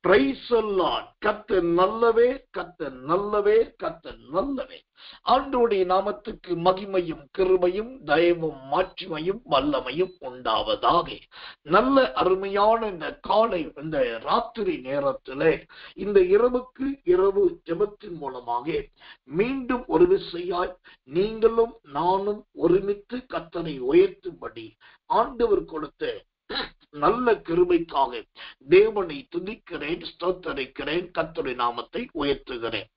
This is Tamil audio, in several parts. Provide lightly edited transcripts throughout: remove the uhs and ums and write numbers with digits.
Praise the Lord. கர்த்தர் நல்லவே, கர்த்தர் நல்லவே, கர்த்தர் நல்லவே. ஆண்டவருடைய நாமத்துக்கு மகிமையும் கிருபையும் தயவும் மாட்சிமையும் வல்லமையும் உண்டாவதாக. நல்ல அருமையான இந்த காலை, இந்த ராத்திரி நேரத்திலே, இந்த இரவுக்கு இரவு ஜெபத்தின் மூலமாக மீண்டும் ஒரு விசையாய் நீங்களும் நானும் ஒருமித்து கர்த்தரை உயர்த்தும்படி ஆண்டவர் கொடுத்த நல்ல கிருபைக்காக தேவனை துதிக்கிறேன், ஸ்தோத்தரிக்கிறேன், கர்த்தருடைய நாமத்தை உயர்த்துகிறேன்.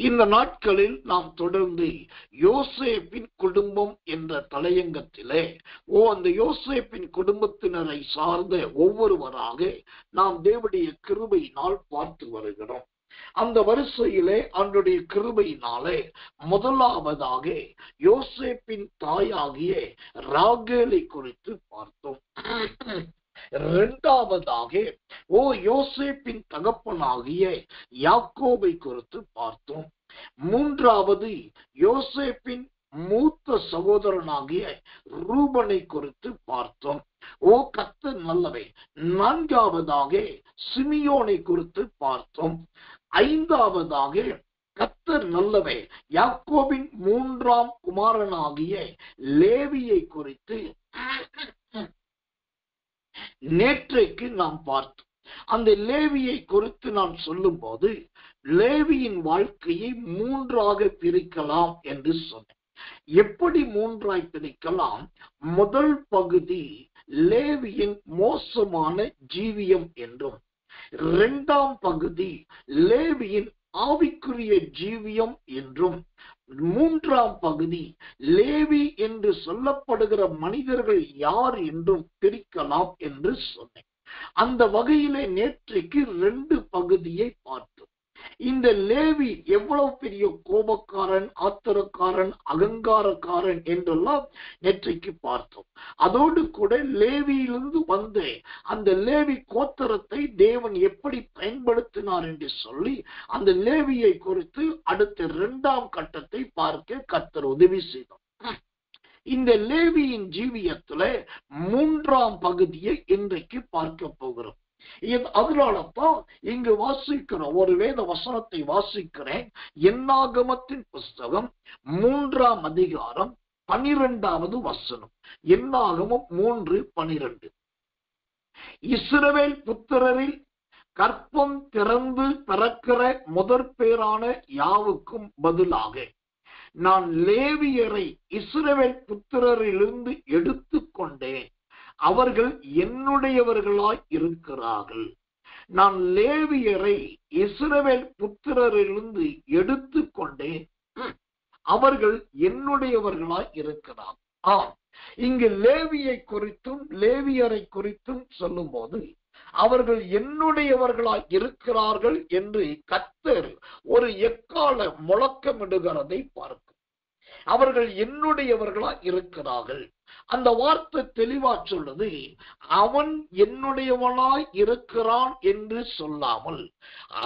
இந்த நாட்களில் நாம் தொடர்ந்து யோசேப்பின் குடும்பம் என்ற தலையங்கத்திலே அந்த யோசேப்பின் குடும்பத்தினரை சார்ந்த ஒவ்வொருவராக நாம் தேவனுடைய கிருபையினால் பார்த்து வருகிறோம். அந்த வரிசையிலே அவருடைய கிருபையினாலே முதலாவதாக யோசேப்பின் தாயாகிய ராகேலை குறித்து பார்த்தோம். இரண்டாவதாக யோசேப்பின் தகப்பனாகிய யாக்கோபை குறித்து பார்த்தோம். மூன்றாவது யோசேப்பின் மூத்த சகோதரனாகிய ரூபனை குறித்து பார்த்தோம். கர்த்தர் நல்லவே. நான்காவதாக சிமியோனை குறித்து பார்த்தோம். ஐந்தாவதாக கர்த்தர் நல்லவே யாக்கோபின் மூன்றாம் குமாரனாகிய லேவியை குறித்து நேற்றைக்கு நாம் பார்த்தோம். அந்த லேவியை குறித்து நான் சொல்லும் போது லேவியின் வாழ்க்கையை மூன்றாக பிரிக்கலாம் என்று சொன்னேன். எப்படி மூன்றாய் பிரிக்கலாம்? முதல் பகுதி லேவியின் மோசமான ஜீவியம் என்றும், இரண்டாம் பகுதி லேவியின் ஆவிக்குரிய ஜீவியம் என்றும், மூன்றாம் பகுதி லேவி என்று சொல்லப்படுகிற மனிதர்கள் யார் என்றும் பிரிக்கலாம் என்று சொன்னேன். அந்த வகையிலே நேற்றைக்கு 2 பகுதியை பார்த்தோம். இந்த லேவி எவ்வளவு பெரிய கோபக்காரன், ஆத்திரக்காரன், அகங்காரக்காரன் என்றெல்லாம் நேற்றைக்கு பார்த்தோம். அதோடு கூட லேவியிலிருந்து வந்த அந்த லேவி கோத்திரத்தை தேவன் எப்படி பயன்படுத்தினார் என்று சொல்லி அந்த லேவியை குறித்து அடுத்த 2ஆம் கட்டத்தை பார்க்க கர்த்தர் உதவி செய்தார். இந்த லேவியின் ஜீவியத்துல 3ஆம் பகுதியை இன்றைக்கு பார்க்க போகிறோம். அதனாலதான் இங்கு வாசிக்கிறோம், ஒரு வேத வசனத்தை வாசிக்கிறேன். என்னாகமத்தின் புஸ்தகம் 3ஆம் அதிகாரம் 12வது வசனம். என்னாகமம் 3:12. இஸ்ரவேல் புத்திரரில் கற்பம் திறந்து பிறக்கிற முதற் பேரான யாவுக்கும் பதிலாக நான் லேவியரை இஸ்ரவேல் புத்திரரிலிருந்து எடுத்துக்கொண்டேன், அவர்கள் என்னுடையவர்களாய் இருக்கிறார்கள். நான் லேவியரை இஸ்ரவேல் புத்திரரிலிருந்து எடுத்துக்கொண்டேன், அவர்கள் என்னுடையவர்களாய் இருக்கிறார்கள். இங்கு லேவியை குறித்தும் லேவியரை குறித்தும் சொல்லும் போது அவர்கள் என்னுடையவர்களாய் இருக்கிறார்கள் என்று கர்த்தர் ஒரு எக்கால முழக்கமிடுகிறதை பார்க்கும். அவர்கள் என்னுடையவர்களாய் இருக்கிறார்கள். அந்த வார்த்தை தெளிவா சொல்லுது, அவன் என்னுடையவனாய் இருக்கிறான் என்று சொல்லாமல்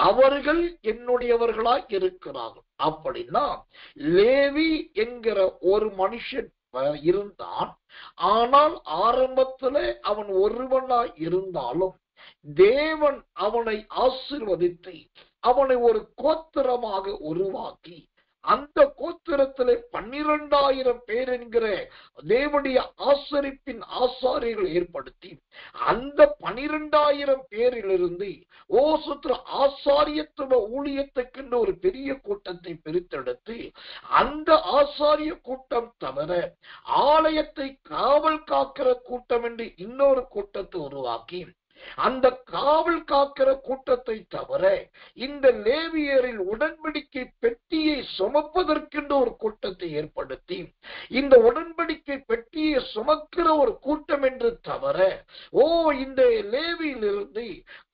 அவர்கள் என்னுடையவர்களாய் இருக்கிறார்கள். அப்படின்னா லேவி என்கிற ஒரு மனுஷன் இருந்தான். ஆனால் ஆரம்பத்துல அவன் ஒருவனாய் இருந்தாலும் தேவன் அவனை ஆசீர்வதித்து அவனை ஒரு கோத்திரமாக உருவாக்கி அந்த கோத்திரத்திலே 12,000 பேர் என்கிற தேவனுடைய ஆசரிப்பின் ஆசாரியர்கள் ஏற்படுத்தி அந்த 12,000 பேரிலிருந்து ஆசாரியத்துவ ஊழியத்துக்கென்று ஒரு பெரிய கூட்டத்தை பிரித்தெடுத்து அந்த ஆசாரிய கூட்டம் தவிர ஆலயத்தை காவல் காக்கிற கூட்டம் என்று இன்னொரு கூட்டத்தை உருவாக்கி அந்த காவல் காக்கிற கூட்டத்தை தவிர இந்த லேவியரில் உடன்படிக்கை பெட்டியை சுமப்பதற்கென்று ஒரு கூட்டத்தை ஏற்படுத்தி இந்த உடன்படிக்கை பெட்டியை சுமக்கிற ஒரு கூட்டம் என்று தவிர இந்த லேவியிலிருந்து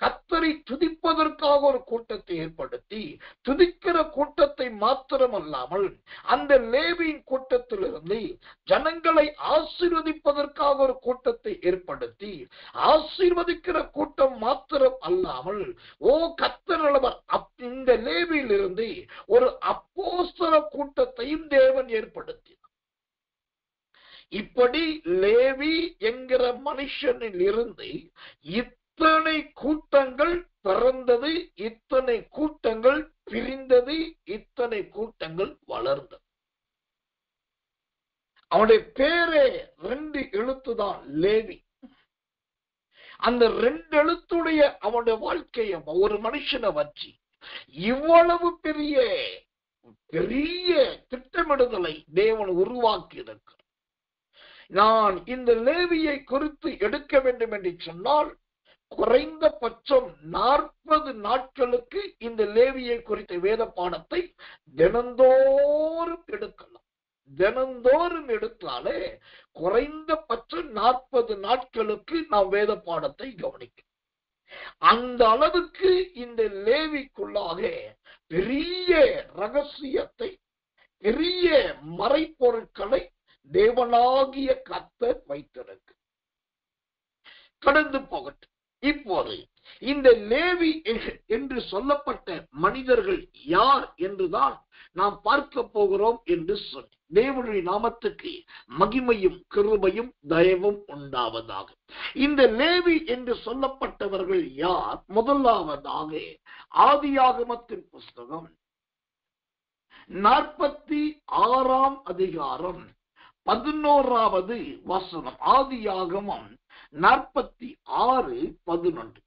கர்த்தரை துதிப்பதற்காக ஒரு கூட்டத்தை ஏற்படுத்தி துதிக்கிற கூட்டத்தை மாத்திரமல்லாமல் அந்த லேவியின் கூட்டத்திலிருந்து ஜனங்களை ஆசீர்வதிப்பதற்காக ஒரு கூட்டத்தை ஏற்படுத்தி ஆசீர்வதிக்கிற கூட்டம் மாத்திரம் அல்லாமல் கர்த்தர் இந்த லேவியிலிருந்து ஒரு அப்போஸ்தல கூட்டத்தையும் தேவன் ஏற்படுத்தினார். இப்படி லேவி என்கிற மனுஷனில் இருந்து இத்தனை கூட்டங்கள் பிறந்தது, இத்தனை கூட்டங்கள் பிரிந்தது, இத்தனை கூட்டங்கள் வளர்ந்தது. அவனுடைய பேரே 2 எழுத்துதான், லேவி. அந்த 2 எழுத்துடைய அவனுடைய வாழ்க்கையை ஒரு மனுஷனை வச்சு இவ்வளவு பெரிய பெரிய திட்டமிடுதலை தேவன் உருவாக்கி இருக்கிறார். நான் இந்த லேவியை குறித்து எடுக்க வேண்டும் என்று சொன்னால் குறைந்தபட்சம் 40 நாட்களுக்கு இந்த லேவியை குறித்த வேத பாடத்தை தினந்தோறும் எடுக்கலாம். தினந்தோறும் எடுத்தாலே குறைந்தபட்சம் 40 நாட்களுக்கு நாம் வேத பாடத்தை கவனிக்க. அந்த அளவுக்கு இந்த லேவிக்குள்ளாக பெரிய ரகசியத்தை, பெரிய மறைப்பொருட்களை தேவனாகிய கர்த்தர் வைத்திருக்கு. கடந்து போகட்டும். இப்போது இந்த லேவி என்று சொல்லப்பட்ட மனிதர்கள் யார் என்றுதான் நாம் பார்க்க போகிறோம் என்று சொன்னேன். தேவனுடைய நாமத்துக்கு மகிமையும் கிருபையும் தயவும் உண்டாவதாக. இந்த லேவி என்று சொல்லப்பட்டவர்கள் யார்? முதலாவதாக ஆதியாகமத்தின் புஸ்தகம் 46ஆம் அதிகாரம் 11வது வசனம். ஆதியாகமம் 46:11.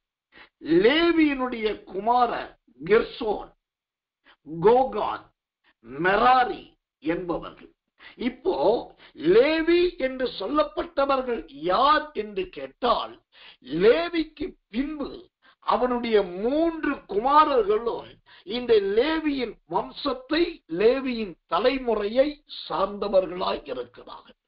லேவியினுடைய குமாரர் கெர்சோன், கோகான், மெராரி என்பவர்கள். இப்போ லேவி என்று சொல்லப்பட்டவர்கள் யார் என்று கேட்டால், லேவிக்கு பின்பு அவனுடைய 3 குமாரர்களும் இந்த லேவியின் வம்சத்தை, லேவியின் தலைமுறையை சார்ந்தவர்களாய் இருக்கிறார்கள்.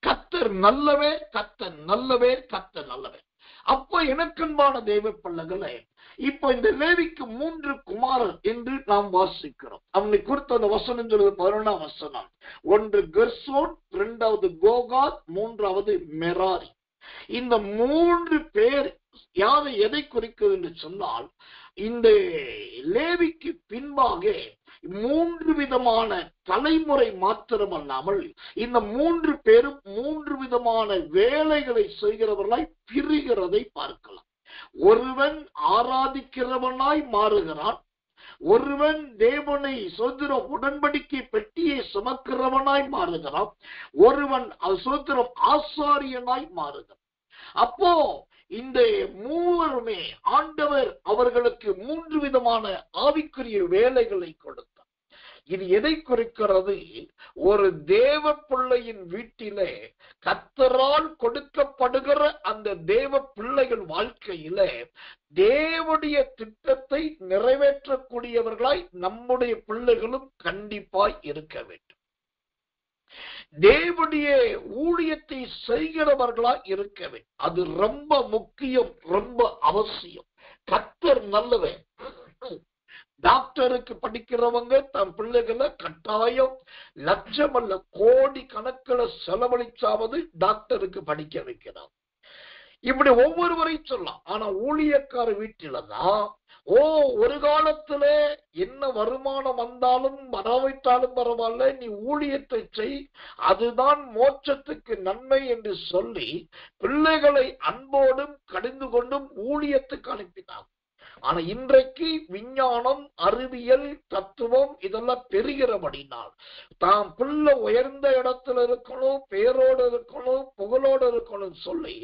கர்த்தர் நல்லவே, கர்த்தர் நல்லவே, கர்த்தர் நல்லவே. அப்ப எனக்கன்பான தேவ பிள்ளைகளே, இப்ப இந்த லேவிக்கு 3 குமாரர் என்று நாம் வாசிக்கிறோம். அவனை குறித்த அந்த வசனம் சொல்வது 11ஆம் வசனம். 1 கெர்சோன், 2வது கோகாத், 3வது மெராரி. இந்த 3 பேர் யாரை எதை குறிக்கிறது என்று சொன்னால், இந்த லேவிக்கு பின்பாக 3 விதமான தலைமுறை மாத்திரமல்லாமல் இந்த 3 பேரும் 3 விதமான வேலைகளை செய்கிறவர்களாய் பிரிகிறதை பார்க்கலாம். ஒருவன் ஆராதிக்கிறவனாய் மாறுகிறான், ஒருவன் தேவனை சோதரம் உடன்படிக்கை பெட்டியை சுமக்கிறவனாய் மாறுகிறான், ஒருவன் சோதரம் ஆசாரியனாய் மாறுகிறான். அப்போ இந்த மூவருமே ஆண்டவர் அவர்களுக்கு 3 விதமான ஆவிக்குரிய வேலைகளை கொடுத்தார். இது எதை குறிக்கிறது? ஒரு தேவ பிள்ளையின் வீட்டிலே கர்த்தரால் கொடுக்கப்படுகிற அந்த தேவ பிள்ளைகள் வாழ்க்கையில தேவனுடைய திட்டத்தை நிறைவேற்றக்கூடியவர்களாய் நம்முடைய பிள்ளைகளும் கண்டிப்பாய் இருக்க வேண்டும். தேவனுடைய ஊழியத்தை செய்கிறவர்களா இருக்க வேண்டும். அது ரொம்ப முக்கியம், ரொம்ப அவசியம். கர்த்தர் நல்லவன். டாக்டருக்கு படிக்கிறவங்க தன் பிள்ளைகளை கட்டாயம் லட்சம் அல்ல கோடி கணக்கில் செலவழிச்சாவது டாக்டருக்கு படிக்க வைக்கிறார். இப்படி ஒவ்வொருவரையும் சொல்லலாம். ஆனா ஊழியக்கார வீட்டில்தான் ஒரு காலத்துல என்ன வருமானம் வந்தாலும் வராவிட்டாலும் பரவாயில்ல, நீ ஊழியத்தை செய், அதுதான் மோட்சத்துக்கு நன்மை என்று சொல்லி பிள்ளைகளை அன்போடும் கடிந்து கொண்டும் ஊழியத்துக்கு அனுப்பினார். ஆனா இன்றைக்கு விஞ்ஞானம், அறிவியல், தத்துவம் இதெல்லாம் பெறுகிறபடினால் தாம் பிள்ளை உயர்ந்த இடத்துல இருக்கணும், பேரோடு இருக்கணும், புகழோடு இருக்கணும் சொல்லி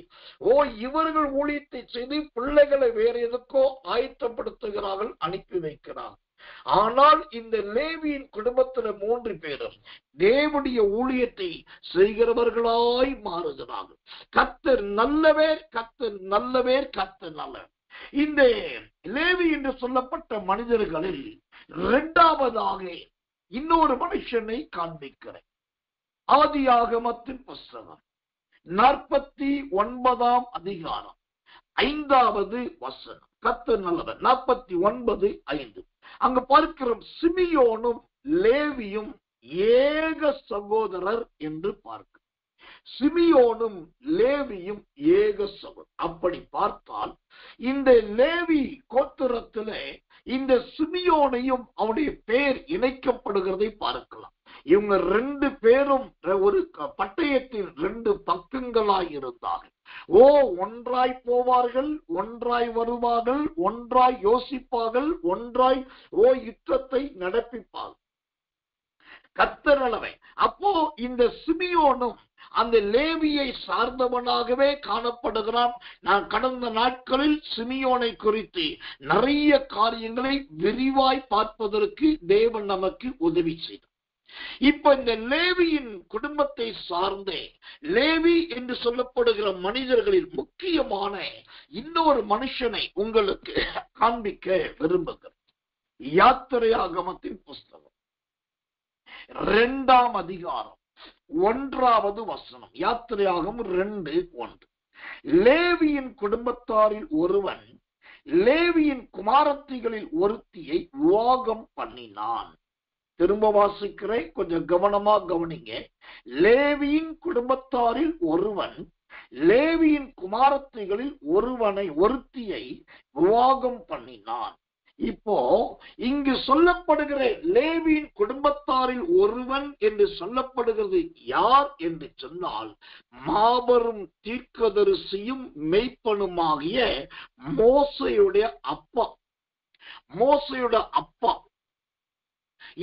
இவர்கள் ஊழியத்தை செய்து பிள்ளைகளை வேற எதுக்கோ ஆயத்தப்படுத்துகிறார்கள், அனுப்பி வைக்கிறார்கள். ஆனால் இந்த லேவியின் குடும்பத்துல 3 பேரும் தேவனுடைய ஊழியத்தை செய்கிறவர்களாய் மாறுகிறார்கள். கர்த்தர் நல்லவர், கர்த்தர் நல்லவர், கர்த்தர் நல்லவர். இந்த லேவி என்று சொல்லப்பட்ட மனிதர்களில் 2வதாக இன்னொரு மனுஷனை காண்பிக்கிறேன். ஆதியாகமத்தின் புஸ்தகம் 49ஆம் அதிகாரம் 5வது வசனம். கர்த்தர் நல்லவர். 49:5. அங்க பார்க்கிறோம், சிமியோனும் லேவியும் ஏக சகோதரர் என்று பார்க்கிறோம். சிமியோனும் லேவியும் ஏக சகோதரர். அப்படி பார்த்தால் இந்த லேவி கோத்திரத்திலே இந்த சிமியோனையும் அவனுடைய பேர் இணைக்கப்படுகிறதை பார்க்கலாம். இவங்க 2 பேரும் ஒரு பட்டயத்தின் 2 பக்கங்களாய் இருந்தார்கள். ஒன்றாய் போவார்கள், ஒன்றாய் வருவார்கள், ஒன்றாய் யோசிப்பார்கள், ஒன்றாய் யுத்தத்தை நடப்பிப்பார்கள். கர்த்தர் நல்லவே. அப்போ இந்த சிமியோனும் அந்த லேவியை சார்ந்தவனாகவே காணப்படுகிறான். நான் கடந்த நாட்களில் சிமியோனை குறித்து நிறைய காரியங்களை விரிவாய் பார்ப்பதற்கு தேவன் நமக்கு உதவி செய்தார். இப்ப இந்த லேவியின் குடும்பத்தை சார்ந்தே லேவி என்று சொல்லப்படுகிற மனிதர்களில் முக்கியமான இன்னொரு மனுஷனை உங்களுக்கு காண்பிக்க விரும்புகிறேன். யாத்திரையாகமத்தின் புஸ்தகம் 2ஆம் அதிகாரம் 1வது வசனம். யாத்திரையாகமம் 2:1. லேவியின் குடும்பத்தாரில் ஒருவன் லேவியின் குமாரத்திகளில் ஒருத்தியை விவாகம் பண்ணினான். திரும்ப வாசிக்கிறேன், கொஞ்சம் கவனமா கவனிங்க. லேவியின் குடும்பத்தாரில் ஒருவன் லேவியின் குமாரத்திகளில் ஒருத்தியை விவாகம் பண்ணினான். இப்போ இங்கு சொல்லப்படுகிற லேவியின் குடும்பத்தாரில் ஒருவன் என்று சொல்லப்படுகிறது யார் என்று சொன்னால், மாபெரும் தீர்க்கதரிசியும் மெய்ப்பனுமாகிய மோசேயுடைய அப்பா. மோசேயுடைய அப்பா.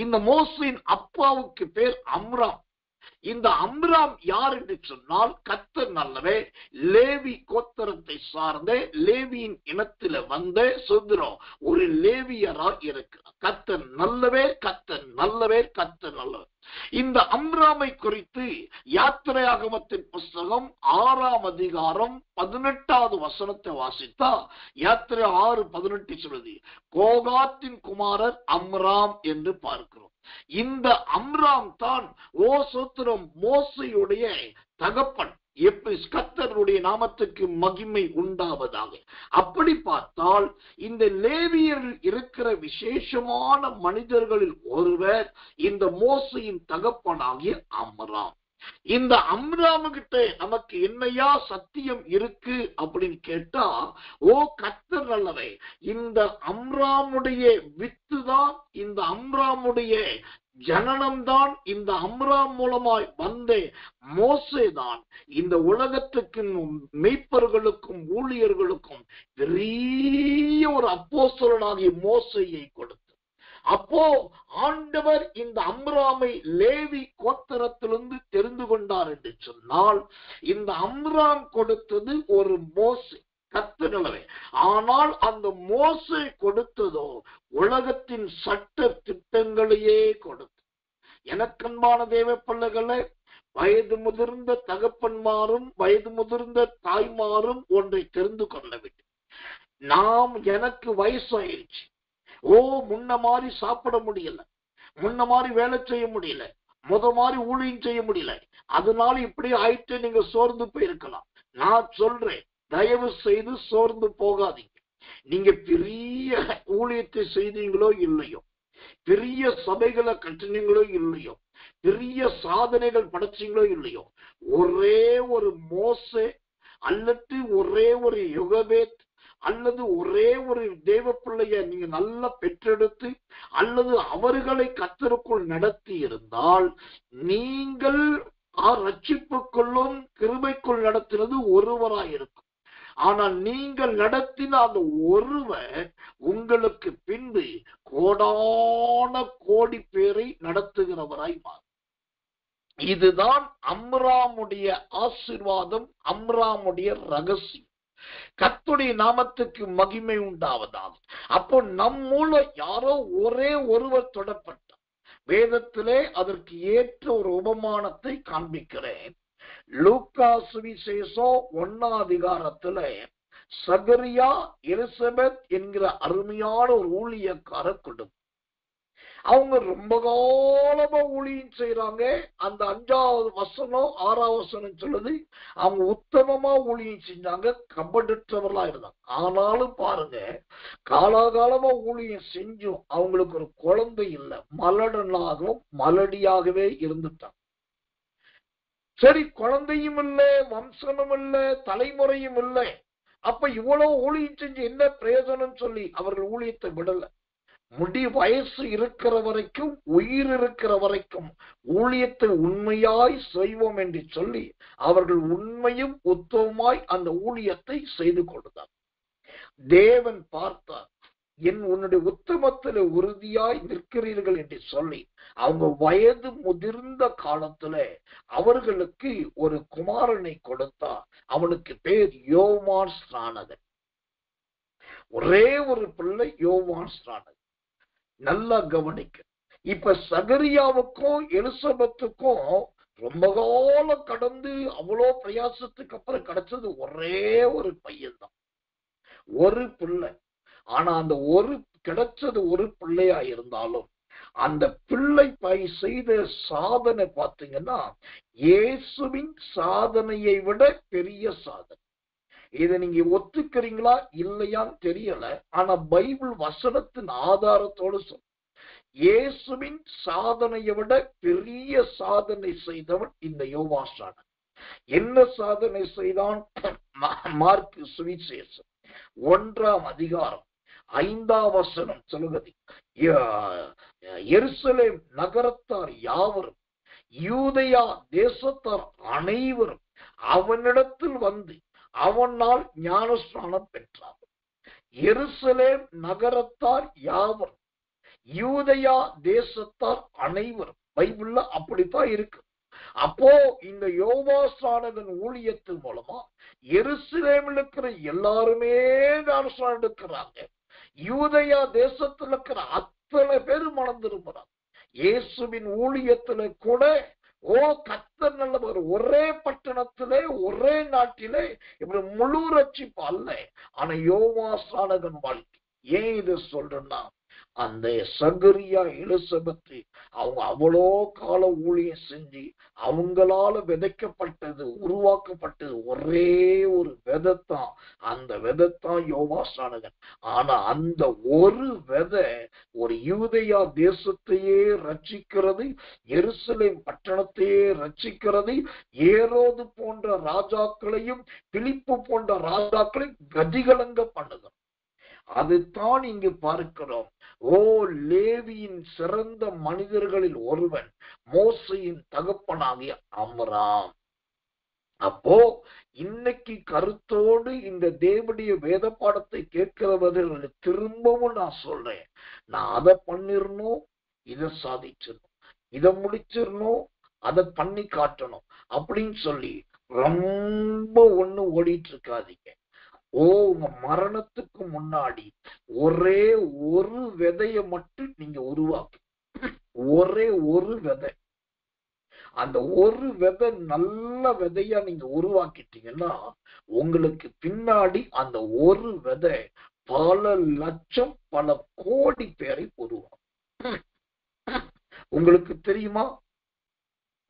இந்த மோசேயின் அப்பாவுக்கு பேர் அம்ராம். இந்த அம்ராம் யார் என்று சொன்னால், கர்த்தர் நல்லவே லேவி கோத்திரத்தை சார்ந்த லேவியின் இனத்தில வந்த சுதந்திரம் ஒரு லேவியரா இருக்கிறார். கர்த்தர் நல்லவே, கர்த்தர் நல்லவே, கர்த்தர் நல்லவே. இந்த அம்ராமை குறித்து யாத்திரையாகமத்தின் புஸ்தகம் 6ஆம் அதிகாரம் 18வது வசனத்தை வாசித்தா, யாத்திரை 6:18 சொல்லுது, கோகாத்தின் குமாரர் அம்ராம் என்று பார்க்கிறோம். இந்த அம்ராம் தான் சோத்திரம் மோசேயுடைய தகப்பன். கர்த்தருடைய நாமத்துக்கு மகிமை உண்டாவதாக. அப்படி பார்த்தால் இந்த லேவியரில் இருக்கிற விசேஷமான மனிதர்களில் ஒருவர் இந்த மோசேயின் தகப்பனாகிய அம்ராம். இந்த அம்ராமுகிட்ட நமக்கு என்னையா சத்தியம் இருக்கு அப்படின்னு கேட்டா, கர்த்தர் நல்லவே, இந்த அம்ராமுடைய வித்து தான், இந்த அம்ராமுடைய ஜனனம்தான், இந்த அம்ராம் மூலமாய் வந்த மோசேதான் இந்த உலகத்துக்கும் மெய்ப்பர்களுக்கும் ஊழியர்களுக்கும் பெரிய ஒரு அப்போஸ்தலனாகிய மோசேயை கொடுத்தார். அப்போ ஆண்டவர் இந்த அம்ராமை லேவி கோத்திரத்திலிருந்து தெரிந்து கொண்டார் என்று சொன்னால், இந்த அம்ராம் கொடுத்தது ஒரு மோசே, கர்த்தர்களே. ஆனால் அந்த மோசே கொடுத்ததோ உலகத்தின் சட்ட திட்டங்களையே கொடுத்து. எனக்கன்பான தேவ பிள்ளைகளே, வயது முதிர்ந்த தகப்பன்மாரும் வயது முதிர்ந்த தாய்மாரும் ஒன்றை தெரிந்து கொள்ள வேண்டும். எனக்கு வயசாயிருச்சு, முன்ன மாதிரி சாப்பிட முடியல, முன்ன மாதிரி வேலை செய்ய முடியல, மாதிரி ஊழியம் செய்ய முடியல, அதனால இப்படி ஆயிட்டு நீங்க சோர்ந்து போயிருக்கலாம். நான் சொல்றேன், தயவு செய்து சோர்ந்து போகாதீங்க. நீங்க பெரிய ஊழியத்தை செய்தீங்களோ இல்லையோ, பெரிய சபைகளை கட்டினீங்களோ இல்லையோ, பெரிய சாதனைகள் படைச்சீங்களோ இல்லையோ, ஒரே ஒரு மோசே அல்லது ஒரே ஒரு யோகவேத் அல்லது ஒரே ஒரு தேவ பிள்ளைய நீங்க நல்லா பெற்றெடுத்து அல்லது அவர்களை கர்த்தருக்குள் நடத்தி இருந்தால், நீங்கள் ரட்சிப்புக்குள்ளும் கிருபைக்குள் நடத்தினது ஒருவராயிருக்கும். ஆனால் நீங்கள் நடத்தின அந்த ஒருவர் உங்களுக்கு பின்பு கோடான கோடி பேரை நடத்துகிறவராய் மாறும். இதுதான் அம்ராமுடைய ஆசீர்வாதம், அம்ராமுடைய ரகசியம். கர்த்தருடைய நாமத்துக்கு மகிமை உண்டாவதாக. அப்போ நம் மூலம் யாரோ ஒரே ஒருவர் தொடப்பட்டார். வேதத்திலே அதற்கு ஏற்ற ஒரு உபமானத்தை காண்பிக்கிறேன். லூக்கா சுவிசேஷம் 1ஆம் அதிகாரத்துல சகரியா எலிசபெத் என்கிற அருமையான ஒரு ஊழியக்கார குடும்பம். அவங்க ரொம்ப காலமா ஊழியம் செய்யறாங்க. அந்த 5வது வசனம் 6வது வசனம் சொல்லுது, அவங்க உத்தமமா ஊழியம் செஞ்சாங்க, கபடற்றவர்களா இருந்தாங்க. ஆனாலும் பாருங்க, காலாகாலமா ஊழியம் செஞ்சும் அவங்களுக்கு ஒரு குழந்தை இல்லை, மலடனாகவும் மலடியாகவே இருந்துட்டாங்க. சரி, குழந்தையும் இல்லை, வம்சமும் இல்லை, தலைமுறையும் இல்லை. அப்ப இவ்வளவு ஊழியம் செஞ்சு என்ன பிரயோஜனம் சொல்லி அவர்கள் ஊழியத்தை விடல. முடி வயசு இருக்கிற வரைக்கும், உயிர் இருக்கிற வரைக்கும் ஊழியத்தை உண்மையாய் செய்வோம் என்று சொல்லி அவர்கள் உண்மையும் உத்தமமாய் அந்த ஊழியத்தை செய்து கொடுத்தார். தேவன் பார்த்தார், உன்னுடைய உத்தமத்தில் உறுதியாய் நிற்கிறீர்கள் என்று சொல்லி அவங்க வயது முதிர்ந்த காலத்துல அவர்களுக்கு ஒரு குமாரனை கொடுத்தா. அவனுக்கு பேர் யோவான் ஸ்நானகன். ஒரே ஒரு பிள்ளை யோவான் ஸ்நானகன். நல்லா கவனிக்க. இப்ப சகரியாவுக்கும் எலிசபெத்துக்கும் ரொம்ப காலம் கடந்து அவ்வளோ பிரயாசத்துக்கு அப்புறம் கிடைச்சது ஒரே ஒரு பையன் தான், ஒரு பிள்ளை. ஆனா அந்த ஒரு கிடைச்சது ஒரு பிள்ளையா இருந்தாலும் அந்த பிள்ளை செய்த சாதனை பார்த்தீங்கன்னா இயேசுவின் சாதனையை விட பெரிய சாதனை. இதை நீங்க ஒத்துக்கிறீங்களா இல்லையான்னு தெரியல, ஆனா பைபிள் வசனத்தின் ஆதாரத்தோடு சொல்ல, இயேசுவின் சாதனையை விட பெரிய சாதனை செய்தவன் இந்த யோவான் ஸ்நானகன். என்ன சாதனை செய்தான்? மார்க்கு சுவிசேஷம் 1ஆம் அதிகாரம் 5ஆம் வசனம் சொல்லுகிறது, எருசலேம் நகரத்தார் யாவரும் யூதேயா தேசத்தார் அனைவரும் அவனிடத்தில் வந்து அவனால் ஞானஸ்நானம் பெற்றார். எருசலேம் நகரத்தார் யாவரும் யூதேயா தேசத்தார் அனைவரும். பைபிள்ல அப்படித்தான் இருக்கு. அப்போ இந்த யோவான் ஸ்நானகன் ஊழியத்தின் மூலமா எருசலேமில் இருக்கிற எல்லாருமே ஞானஸ்நானம் எடுக்கிறாங்க. யூதேயா தேசத்துல இருக்கிற அத்தனை பேர் மனம் திரும்புறாங்க. இயேசுவின் ஊழியத்துல கூட கர்த்தர் நல்லவர். ஒரே பட்டணத்திலே ஒரே நாட்டிலே இப்படி முழு ரட்சிப்பு அல்ல, ஆனா யோவான் ஸ்நானகன் வாழ்க்கை. ஏன் இதை சொல்றேன்னா, அந்த சகரியா எலிசபெத் அவங்க அவ்வளோ கால ஊழியம் செஞ்சு அவங்களால விதைக்கப்பட்டது உருவாக்கப்பட்டது ஒரே ஒரு விதைத்தான். அந்த விதைத்தான் யோவான் ஸ்நானகன். ஆனா அந்த ஒரு விதை ஒரு யூதேயா தேசத்தையே ரட்சிக்கிறது, எருசலேம் பட்டணத்தையே ரட்சிக்கிறது, ஏரோது போன்ற ராஜாக்களையும் பிலிப்பு போன்ற ராஜாக்களையும் கதிகலங்க பண்ணுது. அதுதான் இங்கு பார்க்கிறோம். லேவியின் சிறந்த மனிதர்களில் ஒருவன் மோசையின் தகப்பனாகிய அம்ராம். அப்போ இன்னைக்கு கருத்தோடு இந்த தேவனுடைய வேத பாடத்தை கேட்கிறவர்கள் திரும்பவும் நான் சொல்றேன், நான் அதை பண்ணிடணும், இதை சாதிச்சிடணும், இதை முடிச்சிடணும், அதை பண்ணி காட்டணும் அப்படின்னு சொல்லி ரொம்ப ஒண்ணு ஓடிட்டு இருக்காதீங்க. உங்க மரணத்துக்கு முன்னாடி ஒரே ஒரு விதைய மட்டும் நீங்க உருவாக்கு. ஒரே ஒரு விதை. அந்த ஒரு விதை நல்ல விதையா நீங்க உருவாக்கிட்டீங்கன்னா உங்களுக்கு பின்னாடி அந்த ஒரு விதை பல லட்சம் பல கோடி பேரை உருவாக்கும். உங்களுக்கு தெரியுமா,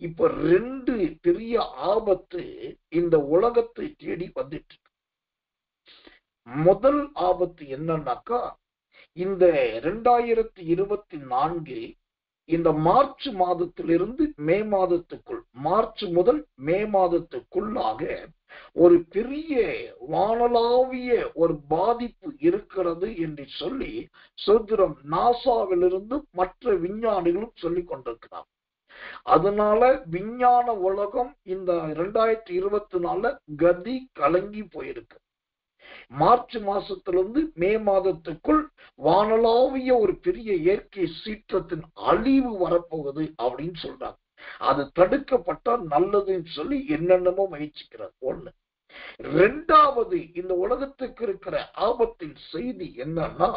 இப்ப 2 பெரிய ஆபத்து இந்த உலகத்தை தேடி வந்துட்டு. முதல் ஆபத்து என்னன்னாக்கா, இந்த 2024 இந்த மார்ச் மாதத்திலிருந்து மே மாதத்துக்குள், மார்ச் முதல் மே மாதத்துக்குள்ளாக ஒரு பெரிய வானளாவிய ஒரு பாதிப்பு இருக்கிறது என்று சொல்லி சுதந்திரம் நாசாவிலிருந்து மற்ற விஞ்ஞானிகளும் சொல்லிக் கொண்டிருக்கிறார். அதனால விஞ்ஞான உலகம் இந்த 2024 கதி கலங்கி போயிருக்கு. மார்ச் மாசத்திலிருந்து மே மாதத்துக்குள் வானளாவிய ஒரு பெரிய இயற்கை சீற்றத்தின் அழிவு வரப்போகுது அப்படின்னு சொல்றாங்க. அது தடுக்கப்பட்டா நல்லதுன்னு சொல்லி என்னென்னமோ முயற்சிக்கிறார். 1. 2வது, இந்த உலகத்துக்கு இருக்கிற ஆபத்தின் செய்தி என்னன்னா,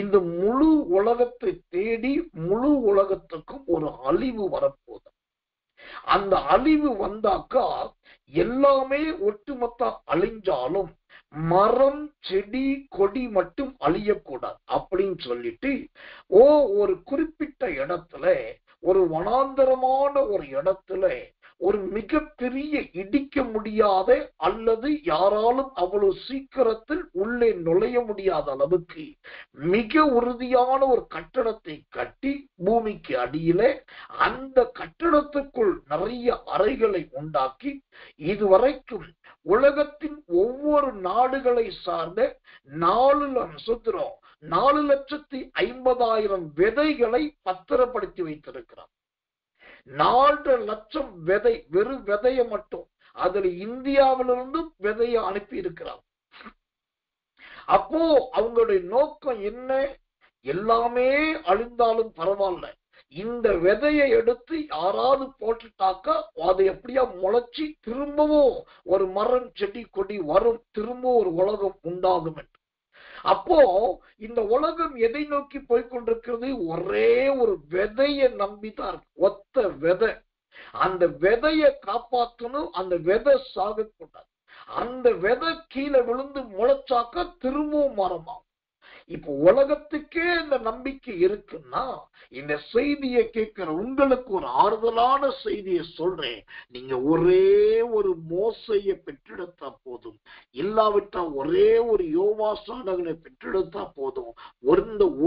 இந்த முழு உலகத்தை தேடி முழு உலகத்துக்கும் ஒரு அழிவு வரப்போகுது. அந்த அழிவு வந்தாக்கா எல்லாமே ஒட்டுமொத்த அழிஞ்சாலும் மரம் செடி கொடி மட்டும் அழியக்கூடாது அப்படின்னு சொல்லிட்டு ஒரு குறிப்பிட்ட இடத்துல, ஒரு வனாந்தரமான ஒரு இடத்துல ஒரு மிகப்பெரிய இடிக்க முடியாத அல்லது யாராலும் அவ்வளவு சீக்கிரத்தில் உள்ளே நுழைய முடியாத அளவுக்கு மிக உறுதியான ஒரு கட்டடத்தை கட்டி பூமிக்கு அடியில அந்த கட்டடத்துக்குள் நிறைய அறைகளை உண்டாக்கி இதுவரைக்கும் உலகத்தின் ஒவ்வொரு நாடுகளை சார்ந்த 4,50,000 விதைகளை பத்திரப்படுத்தி வைத்திருக்கிறார். 4 லட்சம் விதை, வெறும் விதைய மட்டும். அதுல இந்தியாவிலிருந்து விதையை அனுப்பி இருக்கிறார். அப்போ அவங்களுடைய நோக்கம் என்ன? எல்லாமே அழிந்தாலும் பரவாயில்ல, இந்த விதையை எடுத்து யாராவது போட்டுட்டாக்கா அதை எப்படியா முளைச்சி திரும்பவும் ஒரு மரம் செடி கொடி வரும், திரும்பவும் ஒரு உலகம் உண்டாகும் என்று. அப்போ இந்த உலகம் எதை நோக்கி போய்கொண்டிருக்கிறது? ஒரே ஒரு விதையை நம்பிதான், ஒத்த விதை. அந்த விதையை காப்பாற்றணும், அந்த விதை சாகக்கூடாது. அந்த விதை கீழே விழுந்து முளைச்சாக்க திரும்பவும் மரமாகும். இப்ப உலகத்துக்கே இந்த நம்பிக்கை இருக்குன்னா, இந்த செய்தியை கேட்கிற உங்களுக்கு ஒரு ஆறுதலான செய்தியை சொல்றேன். நீங்க ஒரே ஒரு மோசையை பெற்றெடுத்தா போதும், இல்லாவிட்டா ஒரே ஒரு யோவாசானகனை பெற்றெடுத்தா போதும்,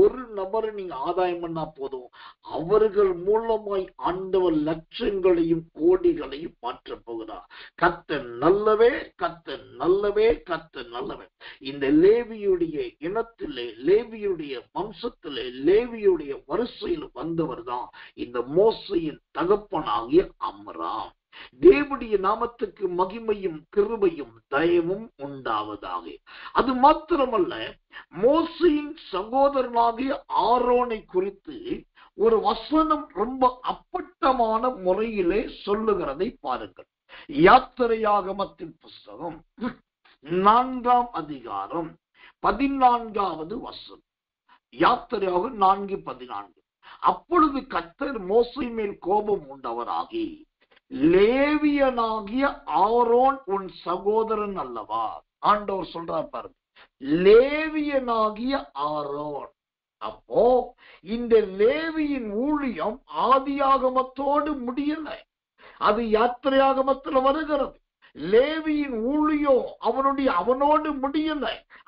ஒரு நபரை நீங்க ஆதாயம் பண்ணா போதும், அவர்கள் மூலமாய் ஆண்டவர் லட்சங்களையும் கோடிகளையும் மாற்ற போகிறார். கர்த்தர் நல்லவே, கர்த்தர் நல்லவே, கர்த்தர் நல்லவே. இந்த லேவியுடைய இனத்திலே, லேவியுடைய வம்சத்திலே, லேவியுடைய வரிசையில் வந்தவர் தான் இந்த மோசையின் தகப்பனாகிய அம்ராம். தேவனுடைய நாமத்துக்கு மகிமையும் கிருபையும் தயவும் உண்டாவதாக. அது மாத்திரமல்ல, மோசையின் சகோதரனாகிய ஆரோனை குறித்து ஒரு வசனம் ரொம்ப அப்பட்டமான முறையிலே சொல்லுகிறதை பாருங்கள். யாத்திரையாகமத்தின் புஸ்தகம் 4ஆம் அதிகாரம் 14வது வசனம். யாத்திரையாக 4:14. அப்பொழுது கர்த்தர் மோசே மேல் கோபம் உண்டவராகி, லேவியனாகிய ஆரோன் உன் சகோதரன் அல்லவா? ஆண்டவர் சொல்றார் பாருங்க, லேவியனாகிய ஆரோன். அப்போ இந்த லேவியின் ஊழியம் ஆதியாகமத்தோடு முடியல, அது யாத்திரையாகமத்தில் வருகிறது. லேவியின் ஊழியம் அவனோடு முடியல,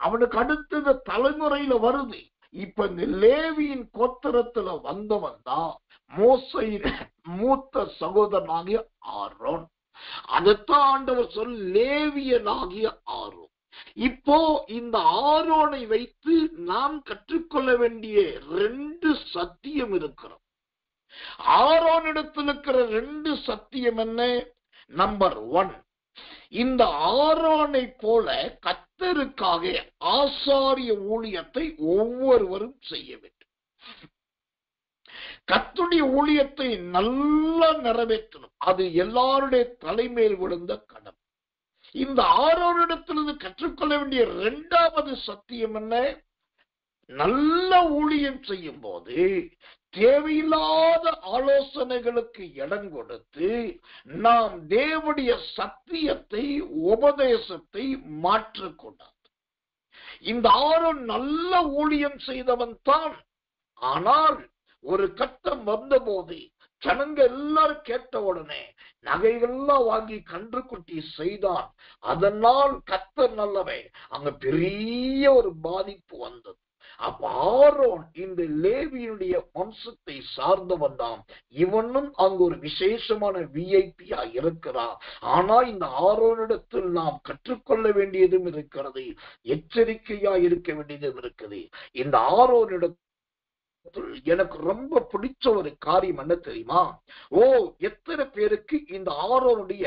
அவனுக்கு அடுத்த தலைமுறையில வருது. இப்ப இந்த லேவியின் கோத்திரத்துல வந்தவன் தான் மோசையின் மூத்த சகோதரனாகிய ஆரோன். அதைத்தான் ஆண்டவர் சொல், லேவியனாகிய ஆரோன். இப்போ இந்த ஆரோனை வைத்து நாம் கற்றுக்கொள்ள வேண்டிய 2 சத்தியம் இருக்கிறோம். ஆரோனிடத்தில் இருக்கிற 2 சத்தியம் என்ன? நம்பர் 1, இந்த ஆரோனை போல கர்த்தருக்காக ஆசாரிய ஊழியத்தை ஒவ்வொருவரும் செய்ய வேண்டும். கர்த்தருடைய ஊழியத்தை நல்லா நிறைவேற்றணும், அது எல்லாருடைய தலைமையில் விழுந்த கடமை. இந்த ஆரோனிடத்திலிருந்து கற்றுக்கொள்ள வேண்டிய 2வது சத்தியம் என்ன? நல்ல ஊழியம் செய்யும் போது தேவையில்லாத ஆலோசனைகளுக்கு இடம் கொடுத்து நாம் தேவனுடைய சத்தியத்தை, உபதேசத்தை மாற்றக்கூடாது. இந்த ஆரோன் நல்ல ஊழியம் செய்தவன் தான். ஆனால் ஒரு கட்டம் வந்தபோது ஜனங்க எல்லாரும் கேட்ட உடனே நகைகள்லாம் வாங்கி கன்றுக்குட்டி செய்தான். அதனால் கர்த்தர் நல்லவே, அங்க பெரிய ஒரு பாதிப்பு வந்தது. அப்ப ஆரோன் இந்த லேவியினுடைய வம்சத்தை சார்ந்தவன் தான். இவனும் அங்கு ஒரு விசேஷமான விஐபியா இருக்கிறான். ஆனா இந்த ஆரோனிடத்தில் நாம் கற்றுக்கொள்ள வேண்டியதும் இருக்கிறது, எச்சரிக்கையா இருக்க வேண்டியதும் இருக்குது. இந்த ஆரோனிடத்தில் எனக்கு ரொம்ப பிடிச்ச ஒரு காரியம் என்ன தெரியுமா? எத்தனை பேருக்கு இந்த ஆரோனுடைய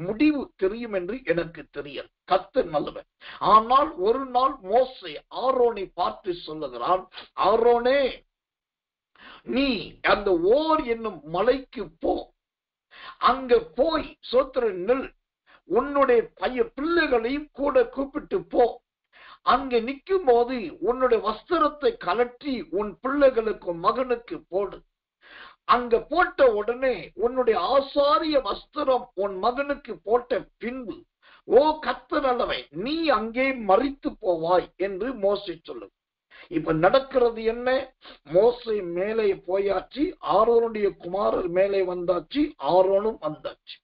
முடிவு தெரியும் என்று எனக்கு தெரியல. கர்த்தர் நல்லவன். ஆனால் ஒரு நாள் மோசே ஆரோனை பார்த்து சொல்லுகிறான், ஆரோனே, நீ அந்த ஓர் என்னும் மலைக்கு போ, அங்க போய் சோத்திரங்கள் உன்னுடைய பிள்ளைகளையும் கூட கூப்பிட்டு போ. அங்க நிற்கும் போது உன்னுடைய வஸ்திரத்தை கலற்றி உன் பிள்ளைகளுக்கு மகனுக்கு போடு. அங்க போட்ட உடனே உன்னுடைய ஆசாரிய வஸ்திரம் உன் மகனுக்கு போட்ட பின்பு கர்த்தர் நல்லவன், நீ அங்கே மரித்து போவாய் என்று மோசே சொல்லு. இப்ப நடக்கிறது என்ன? மோசே மேலே போயாச்சு, ஆரோனுடைய குமாரர் மேலே வந்தாச்சு, ஆரோனும் வந்தாச்சு.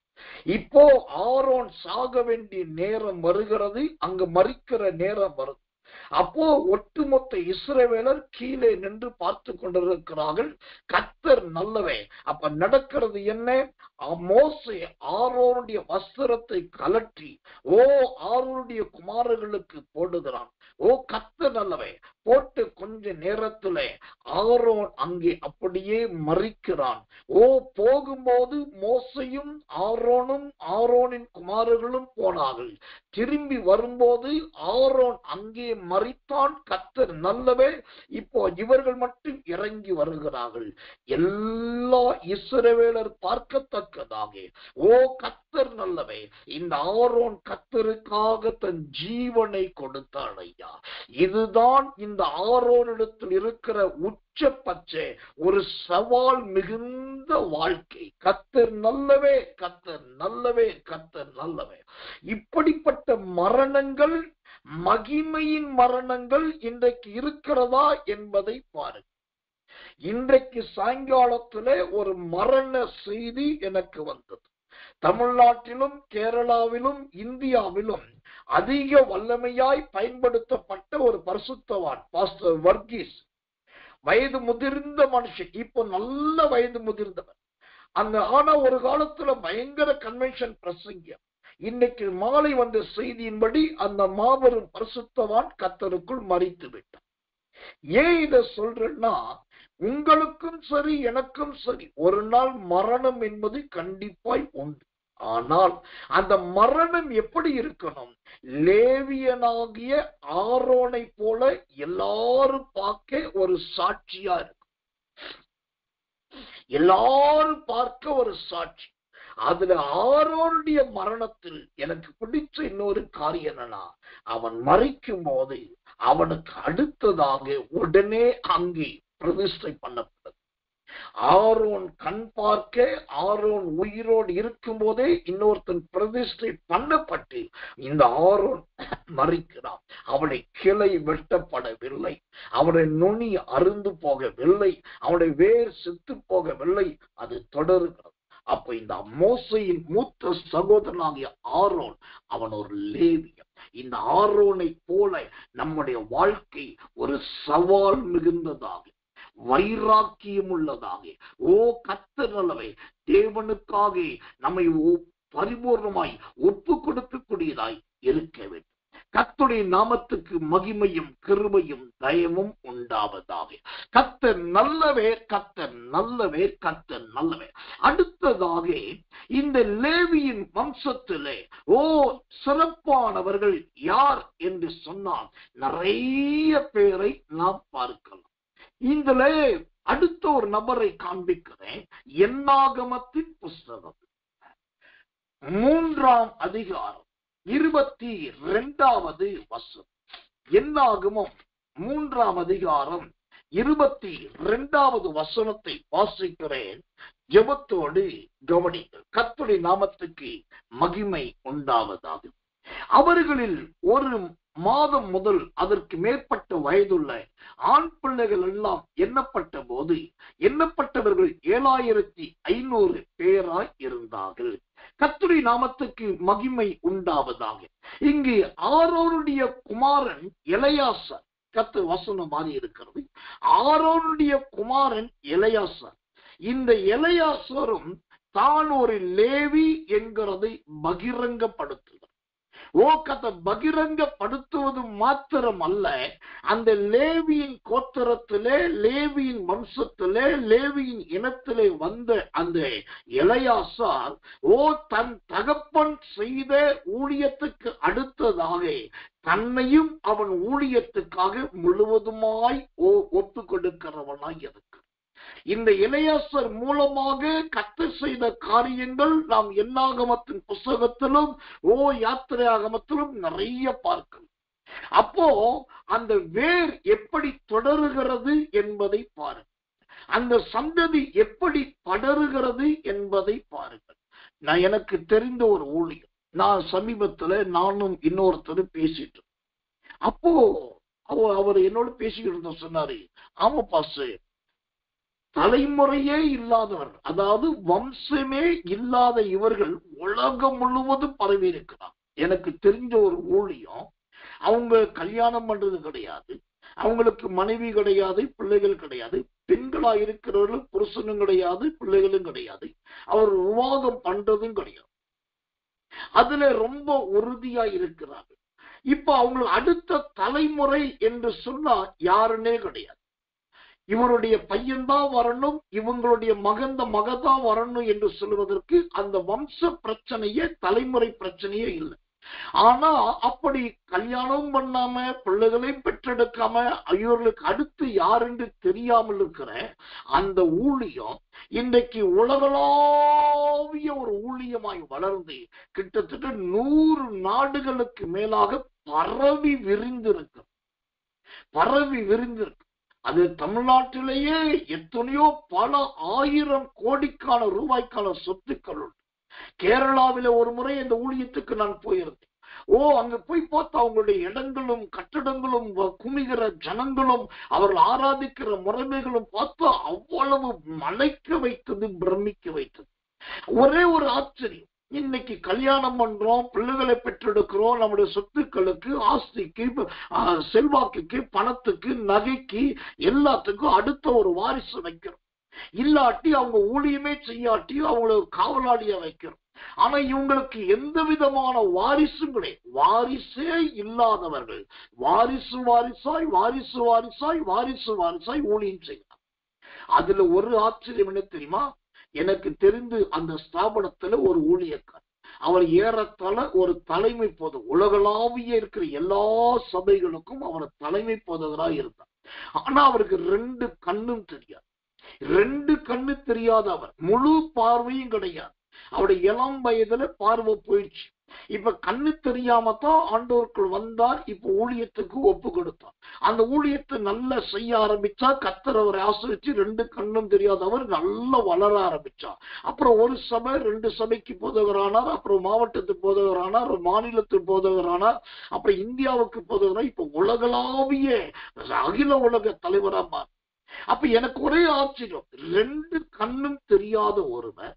இப்போ ஆரோன் சாக வேண்டிய நேரம் வருகிறது, அங்க மரிக்கிற நேரம் வருது. அப்போ ஒட்டுமொத்த இஸ்ரவேலர் கீழே நின்று பார்த்து கொண்டிருக்கிறார்கள். கர்த்தர் நல்லவே. அப்ப நடக்கிறது என்ன? மோசே ஆரோனுடைய வஸ்திரத்தை கலற்றி ஆரோனுடைய குமாரர்களுக்கு போடுகிறான். கர்த்தர் நல்லவே. போட்டு கொஞ்ச நேரத்துல ஆரோன் அங்கே அப்படியே மறிக்கிறான். போகும்போது மோசையும் ஆரோனும் ஆரோனின் குமாரர்களும் போனார்கள். திரும்பி வரும்போது ஆரோன் அங்கே மறித்தான். கர்த்தர் நல்லவே. இப்போ இவர்கள் மட்டும் இறங்கி வருகிறார்கள். எல்லா இஸ்ரவேலர் பார்க்கத்தக்கதாக கர்த்தர் நல்லவே. இந்த ஆரோன் கர்த்தருக்காக தன் ஜீவனை கொடுத்தான் ஐயா. இதுதான் இந்த ஆரோனிடத்தில் இருக்கிற உச்சபட்ச ஒரு சவால் மிகுந்த வாழ்க்கை. கர்த்தர் நல்லவே, கர்த்தர் நல்லவே, கர்த்தர் நல்லவே. இப்படிப்பட்ட மரணங்கள், மகிமையின் மரணங்கள் இன்றைக்கு இருக்கிறதா என்பதை பாருங்கள். இன்றைக்கு சாயங்காலத்திலே ஒரு மரண செய்தி எனக்கு வந்தது. தமிழ்நாட்டிலும் கேரளாவிலும் இந்தியாவிலும் அதிக வல்லமையாய் பயன்படுத்தப்பட்ட ஒரு பரிசுத்தவான் பாஸ்டர் வர்கீஸ், வயது முதிர்ந்த மனுஷன், இப்போ நல்ல வயது முதிர்ந்தவர். ஆனா ஒரு காலத்துல பயங்கர கன்வென்ஷன் பிரசங்கியம். இன்னைக்கு மாலை வந்த செய்தியின்படி அந்த மாபெரும் பரிசுத்தவான் கர்த்தருக்குள் மரித்து விட்டார். ஏன் இதை சொல்றேன்னா, உங்களுக்கும் சரி எனக்கும் சரி ஒரு நாள் மரணம் என்பது கண்டிப்பாய் உண்டு. ஆனால் அந்த மரணம் எப்படி இருக்கணும்? லேவியனாகிய ஆரோனை போல எல்லாரும் பார்க்க ஒரு சாட்சியா இருக்கும். எல்லாரும் பார்க்க ஒரு சாட்சி. அதுல ஆரோனுடைய மரணத்தில் எனக்கு பிடிச்ச இன்னொரு காரியம் என்னன்னா, அவன் மரிக்கும் போது அவனுக்கு அடுத்ததாக உடனே அங்கே பிரதிஷ்டை பண்ணப்பட்டது. ஆரோன் கண் பார்க்க, ஆரோன் உயிரோடு இருக்கும் போதே இன்னொருத்தன் பிரதிஷ்டை பண்ணப்பட்டு இந்த ஆரோன் மரிக்கிறான். அவனை கிளை வெட்டப்படவில்லை, அவனை நுனி அருந்து போகவில்லை, அவனை வேர் செத்து போகவில்லை, அது தொடர்கிறது. அப்ப இந்த மோசையின் மூத்த சகோதரனாகிய ஆரோன் அவன் ஒரு லேவியன். இந்த ஆரோனை போல நம்முடைய வாழ்க்கை ஒரு சவால் மிகுந்ததாக, வைராக்கியம் உள்ளதாக, கர்த்தர் நல்லவே, தேவனுக்காக நம்மை பரிபூர்ணமாய் ஒப்பு கொடுக்கக்கூடியதாய் இருக்க வேண்டும். கர்த்தருடைய நாமத்துக்கு மகிமையும் கிருபையும் தயவும் உண்டாவதாக. கர்த்தர் நல்லவே, கர்த்தர் நல்லவே, கர்த்தர் நல்லவே. அடுத்ததாக இந்த லேவியின் வம்சத்திலே சிறப்பானவர்கள் யார் என்று சொன்னால் நிறைய பேரை நாம் பார்க்கலாம். இதுல அடுத்த ஒரு நபரை காண்பிக்கிறேன். என்னாகமத்தின் புஸ்தகம் 3ஆம் அதிகாரம் 22வது வசனம். என்னாகமம் 3ஆம் அதிகாரம் 22வது வசனத்தை வாசிக்கிறேன். ஜெபத்தோடு கவனிங்கள். கர்த்தருடைய நாமத்துக்கு மகிமை உண்டாவதாக. அவர்களில் ஒரு மாதம் முதல் அதற்கு மேற்பட்ட வயதுள்ள ஆண் பிள்ளைகள் எல்லாம் எண்ணப்பட்ட போது எண்ணப்பட்டவர்கள் 7500 பேராய் இருந்தார்கள். கர்த்தருடைய நாமத்துக்கு மகிமை உண்டாவதாக. இங்கு ஆரோனுடைய குமாரன் எலெயாசார், கர்த்தர் வசனம் மாறி இருக்கிறது. ஆரோனுடைய குமாரன் எலெயாசார். இந்த எலெயாசாரும் தான் ஒரு லேவி என்கிறதை பகிரங்கப்படுத்துகிறார். கர்த்தர் பகிரங்கப்படுத்துவது மாத்திரம் அல்ல, அந்த லேவியின் கோத்திரத்திலே, லேவியின் வம்சத்திலே, லேவியின் இனத்திலே வந்த அந்த எலெயாசார் தன் தகப்பன் செய்த ஊழியத்துக்கு அடுத்ததாக தன்னையும் அவன் ஊழியத்துக்காக முழுவதுமாய் ஒப்பு கொடுக்கிறவனாய் இருக்கிறார். இந்த எலெயாசார் மூலமாக கர்த்தர் செய்த காரியங்கள் நாம் என்னாகமத்தின் புஸ்தகத்திலும் யாத்திரையாகமத்திலும் நிறைய பார்க்கலாம். அப்போ அந்த வேர் எப்படி தொடருகிறது என்பதை பாருங்கள். அந்த சந்ததி எப்படி படருகிறது என்பதை பாருங்கள். எனக்கு தெரிந்த ஒரு ஊழியம், நான் சமீபத்துல நானும் இன்னொருத்தர் பேசிட்டு, அப்போ அவர் என்னோட பேசிக்கிட்டு சொன்னாரு, ஆமா பாஸ்டர், தலைமுறையே இல்லாதவர், அதாவது வம்சமே இல்லாத இவர்கள் உலகம் முழுவதும் பரவி இருக்கிறார். எனக்கு தெரிஞ்ச ஒரு ஊழியம், அவங்க கல்யாணம் பண்றது கிடையாது, அவங்களுக்கு மனைவி கிடையாது, பிள்ளைகள் கிடையாது, பெண்களா இருக்கிறவர்களும் புருஷனும் கிடையாது, பிள்ளைகளும் கிடையாது, அவர் விவாகம் பண்றதும் கிடையாது. அதுல ரொம்ப உறுதியா இருக்கிறார்கள். இப்ப அவங்க அடுத்த தலைமுறை என்று சொன்னா யாருன்னே கிடையாது. இவருடைய பையன்தான் வரணும், இவங்களுடைய மகதான் வரணும் என்று சொல்வதற்கு அந்த வம்ச பிரச்சனையே, தலைமுறை பிரச்சனையே இல்லை. ஆனா அப்படி கல்யாணம் பண்ணாம பிள்ளைகளையும் பெற்றெடுக்காம இவர்களுக்கு அடுத்து யார் என்று தெரியாமல் இருக்கிற அந்த ஊழியம் இன்றைக்கு உலகளாவிய ஒரு ஊழியமாய் வளர்ந்து கிட்டத்தட்ட 100 நாடுகளுக்கு மேலாக பரவி விரிந்திருக்கு. அது தமிழ்நாட்டிலேயே எத்தனையோ பல 1000 கோடிக்கான ரூபாய்க்கான சொத்துக்கள் உண்டு. கேரளாவில ஒரு முறை இந்த ஊழியத்துக்கு நான் போயிருந்தேன். அங்க போய் பார்த்தா அவங்களுடைய இடங்களும் கட்டடங்களும் குமிகிற ஜனங்களும் அவர்கள் ஆராதிக்கிற முறைமைகளும் பார்த்தா அவ்வளவு மலைக்க வைத்தது, பிரமிக்க வைத்தது. ஒரே ஒரு ஆச்சரியம், இன்னைக்கு கல்யாணம் பண்றோம், பிள்ளைகளை பெற்றெடுக்கிறோம், நம்முடைய சொத்துக்களுக்கு, ஆஸ்திக்கு, செல்வாக்குக்கு, பணத்துக்கு, நகைக்கு, எல்லாத்துக்கும் அடுத்த ஒரு வாரிசு வைக்கிறோம். இல்லாட்டி அவங்க ஊழியமே செய்யாட்டி அவங்களுக்கு காவலாளியா வைக்கிறோம். ஆனா இவங்களுக்கு எந்த விதமான வாரிசும் கிடையாது. வாரிசே இல்லாதவர்கள் வாரிசு வாரிசாய் ஊழியம் செய்யலாம். அதுல ஒரு ஆச்சரியம் என்ன தெரியுமா? எனக்கு தெரிந்து அந்த ஸ்தாபனத்துல ஒரு ஊழியக்கார், அவர் ஏறத்தாழ ஒரு தலைமை போது, உலகளாவிய இருக்கிற எல்லா சபைகளுக்கும் அவர் தலைமை போதவராக இருந்தார். ஆனா அவருக்கு 2 கண்ணும் தெரியாது. 2 கண்ணு தெரியாத அவர், முழு பார்வையும் கிடையாது. அவருடைய இளம் வயதுல பார்வை போயிடுச்சு. இப்ப கண்ணு தெரியாமத்தான் ஆண்டவர்கள் வந்தார். இப்ப ஊழியத்துக்கு ஒப்பு கொடுத்தார். அந்த ஊழியத்தை நல்லா செய்ய ஆரம்பிச்சா கர்த்தர் அவரை ஆசீர்வதிச்சு 2 கண்ணும் தெரியாதவர் நல்லா வளர ஆரம்பிச்சார். அப்புறம் ஒரு சபை 2 சபைக்கு போதகரானார், அப்புறம் மாவட்டத்துக்கு போதகரானார், மாநிலத்துக்கு போதகரானார், அப்புறம் இந்தியாவுக்கு போதகரானார். இப்ப உலகளாவிய அகில உலக தலைவரா. அப்ப எனக்கு ஒரே ஆச்சரியம், 2 கண்ணும் தெரியாத ஒருவர்,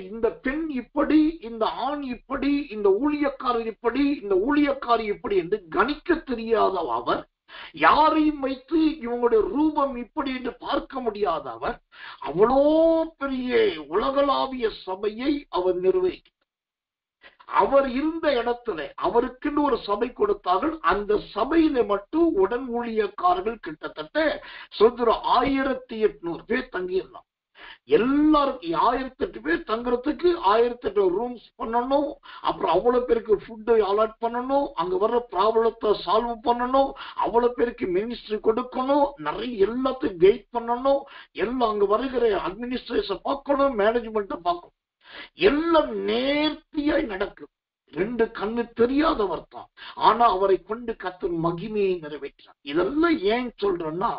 இந்த பெண் இப்படி, இந்த ஆண் இப்படி, இந்த ஊழியக்காரர் இப்படி, இந்த ஊழியக்காரி இப்படி என்று கணிக்க தெரியாத அவர், யாரையும் வைத்து இவங்களுடைய ரூபம் இப்படி என்று பார்க்க முடியாத அவர், அவ்வளோ பெரிய உலகளாவிய சபையை அவர் நிர்வகிக்கிறார். அவர் இருந்த இடத்துல அவருக்குன்னு ஒரு சபை கொடுத்தார்கள். அந்த சபையில மட்டும் உடன் ஊழியக்காரர்கள் கிட்டத்தட்ட 1800 பேர் தங்கியிருந்தாங்க. எல்லாருக்கும் 1008 பேர் தங்குறதுக்கு 1008 ரூம்ஸ் பண்ணணும். அப்புறம் அவ்வளவு பேருக்கு ஃபுட் அலாட் பண்ணணும், அங்க வர்ற ப்ராப்ளத்தை சால்வ் பண்ணணும், அவ்வளவு பேருக்கு மினிஸ்ட்ரி கொடுக்கணும், நிறைய எல்லாத்தையும் கைட் பண்ணணும், எல்லாம் அங்க வருகிற அட்மினிஸ்ட்ரேஷன் பார்க்கணும், மேனேஜ்மெண்ட்டை பார்க்கணும். எல்லாம் நேர்த்தியாய் நடக்குது. 2 கண்ணு தெரியாதவர் தான், ஆனா அவரை கொண்டு கர்த்தர் மகிமையை நிறைவேற்றார். இதெல்லாம் ஏன் சொல்றேன்னா,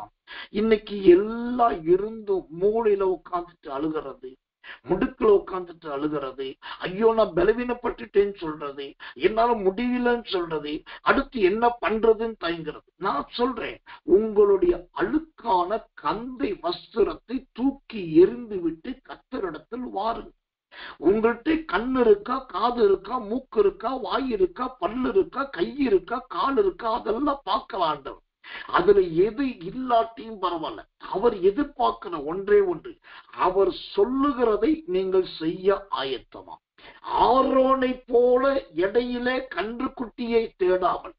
இன்னைக்கு எல்லாம் இருந்தும் மூளையில உட்கார்ந்துட்டு அழுகிறது, முடுக்குல உட்கார்ந்துட்டு அழுகிறது, ஐயோ நான் பலவீனப்பட்டுட்டேன்னு சொல்றது, என்னால முடியலன்னு சொல்றது, அடுத்து என்ன பண்றதுன்னு தயங்குறது. நான் சொல்றேன், உங்களுடைய அழுக்கான கந்தை வஸ்திரத்தை தூக்கி எறிந்து விட்டு கர்த்தரிடத்தில் வாருங்கள். உங்கள்கிட்ட கண்ணு இருக்கா, காது இருக்கா, மூக்கு இருக்கா, வாய் இருக்கா, பல்லு இருக்கா, கை இருக்கா, கால் இருக்கா, அதெல்லாம் பார்க்க வேண்டாம். அதுல எது இல்லாட்டியும் பரவாயில்ல. அவர் எதிர்பார்க்கிற ஒன்றே ஒன்று, அவர் சொல்லுகிறதை நீங்கள் செய்ய ஆயத்தமா. ஆரோனை போல இடையிலே கன்றுக்குட்டியை தேடாமல்,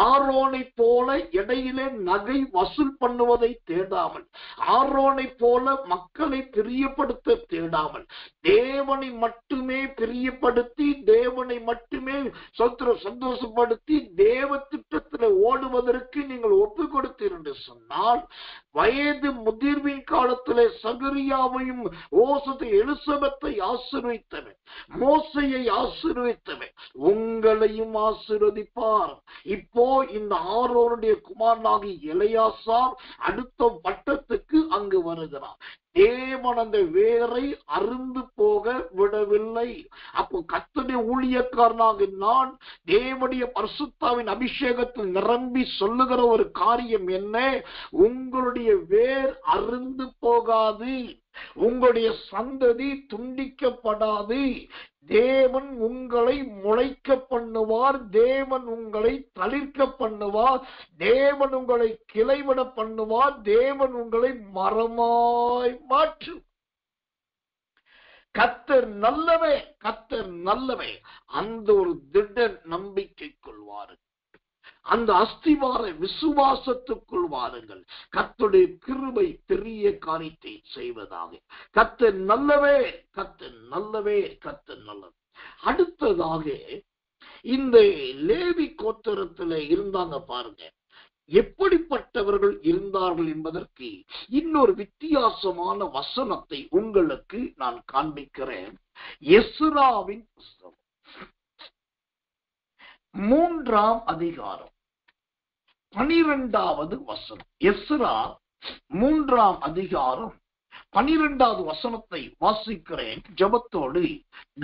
ஆரோனை போல இடையிலே நகை வசூல் பண்ணுவதை தேடாமல், ஆரோனை போல மக்களை பிரியப்படுத்த தேடாமல், தேவனை மட்டுமே பிரியப்படுத்தி, தேவனை மட்டுமே சந்தோஷப்படுத்தி, தேவ திட்டத்தில் ஓடுவதற்கு நீங்கள் ஒப்பு கொடுத்தீர் என்று சொன்னால், வயது முதிர்வின் காலத்திலே சகரியாவையும் எலிசபெத்தை ஆசீர்வதித்தவன், மோசையை ஆசீர்வதித்தவன் உங்களையும் ஆசீர்வதிப்பார். இப்போ இந்த ஆரோனுடைய குமாரனாகி எலியாசார் அடுத்த வட்டத்துக்கு அங்கு வருகிறார். தேவன் அந்த வேரை அருந்து போக விடவில்லை. அப்போ கர்த்தருடைய ஊழியக்காரனாக நான் தேவனுடைய பரிசுத்தாவின் அபிஷேகத்தில் நிரம்பி சொல்லுகிற ஒரு காரியம் என்ன, உங்களுடைய வேர் அருந்து போகாது. உங்களுடைய சந்ததி துண்டிக்கப்படாது. தேவன் உங்களை முளைக்க பண்ணுவார், தேவன் உங்களை தளிர்க்க பண்ணுவார், தேவன் உங்களை கிளைவிட பண்ணுவார், தேவன் உங்களை மரமாய் மாற்று. கர்த்தர் நல்லவே, கர்த்தர் நல்லவே. அந்த ஒரு திட நம்பிக்கை கொள்வார்கள், அந்த அஸ்திவார விசுவாசத்துக்குள் வாருங்கள். கர்த்தருடைய கிருபை பெரிய காரியத்தை செய்வதாக. கர்த்தர் நல்லவே, கர்த்தர் நல்லவே, கர்த்தர் நல்லவே. அடுத்ததாக இந்த லேவி கோத்திரத்துல இருந்தாங்க பாருங்க, எப்படிப்பட்டவர்கள் இருந்தார்கள் என்பதற்கு இன்னொரு வித்தியாசமான வசனத்தை உங்களுக்கு நான் காண்பிக்கிறேன். எஸ்ராவின் புஸ்தகம் 3ஆம் அதிகாரம் 12வது வசனம். எஸ்ரா 3ஆம் அதிகாரம் 12வது வசனத்தை வாசிக்கிறேன், ஜெபத்தோடு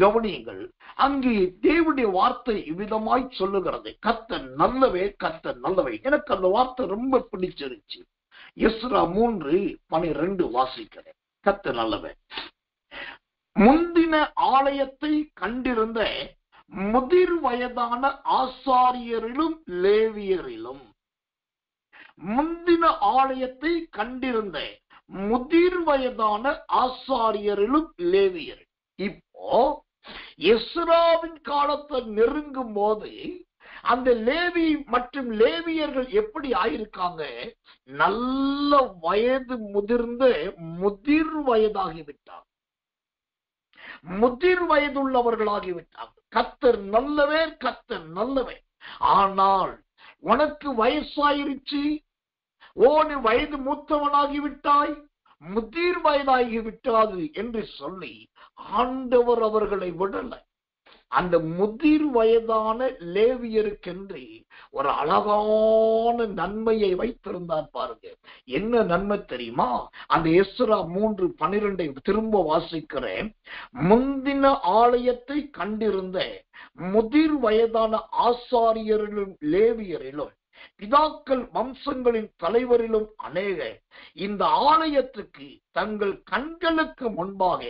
கவனியுங்கள். அங்கு தேவனுடைய வார்த்தை இவ்விதமாய் சொல்லுகிறது, கர்த்தர் நல்லவே, கர்த்தர் நல்லவே. எனக்கு அந்த வார்த்தை ரொம்ப பிடிச்சிருச்சு. எஸ்ரா 3:12 வாசிக்கிறேன், கர்த்தர் நல்லவே. முந்தின ஆலயத்தை கண்டிருந்த முதிர் வயதான ஆசாரியரிலும் லேவியரிலும், முந்தின ஆலயத்தை கண்டிருந்த முதிர் வயதான ஆசாரியரிலும் லேவியர். இப்போ எஸ்ராவின் காலத்தை நெருங்கும் போது அந்த லேவி மற்றும் லேவியர்கள் எப்படி ஆயிருக்காங்க? நல்ல வயது முதிர்ந்த முதிர் வயதாகிவிட்டார், முதிர் வயதுள்ளவர்களாகிவிட்டார். கர்த்தர் நல்லவே, கர்த்தர் நல்லவே. ஆனால் உனக்கு வயசாயிருச்சு, நீ வயது மூத்தவனாகிவிட்டாய், முதிர் வயதாகிவிட்டாது என்று சொல்லி ஆண்டவர் அவர்களை விடலை. அந்த முதிர் வயதான லேவியருக்கென்று ஒரு அழகான நன்மையை வைத்திருந்தார் பாருங்க. என்ன நன்மை தெரியுமா? அந்த எஸ்ரா 3:12 திரும்ப வாசிக்கிறேன். முந்தின ஆலயத்தை கண்டிருந்த முதிர் வயதான ஆசாரியரிலும் லேவியரிலும் பிதாக்கள் வம்சங்களின் தலைவரிலும் அநேகர் இந்த ஆலயத்துக்கு தங்கள் கண்களுக்கு முன்பாக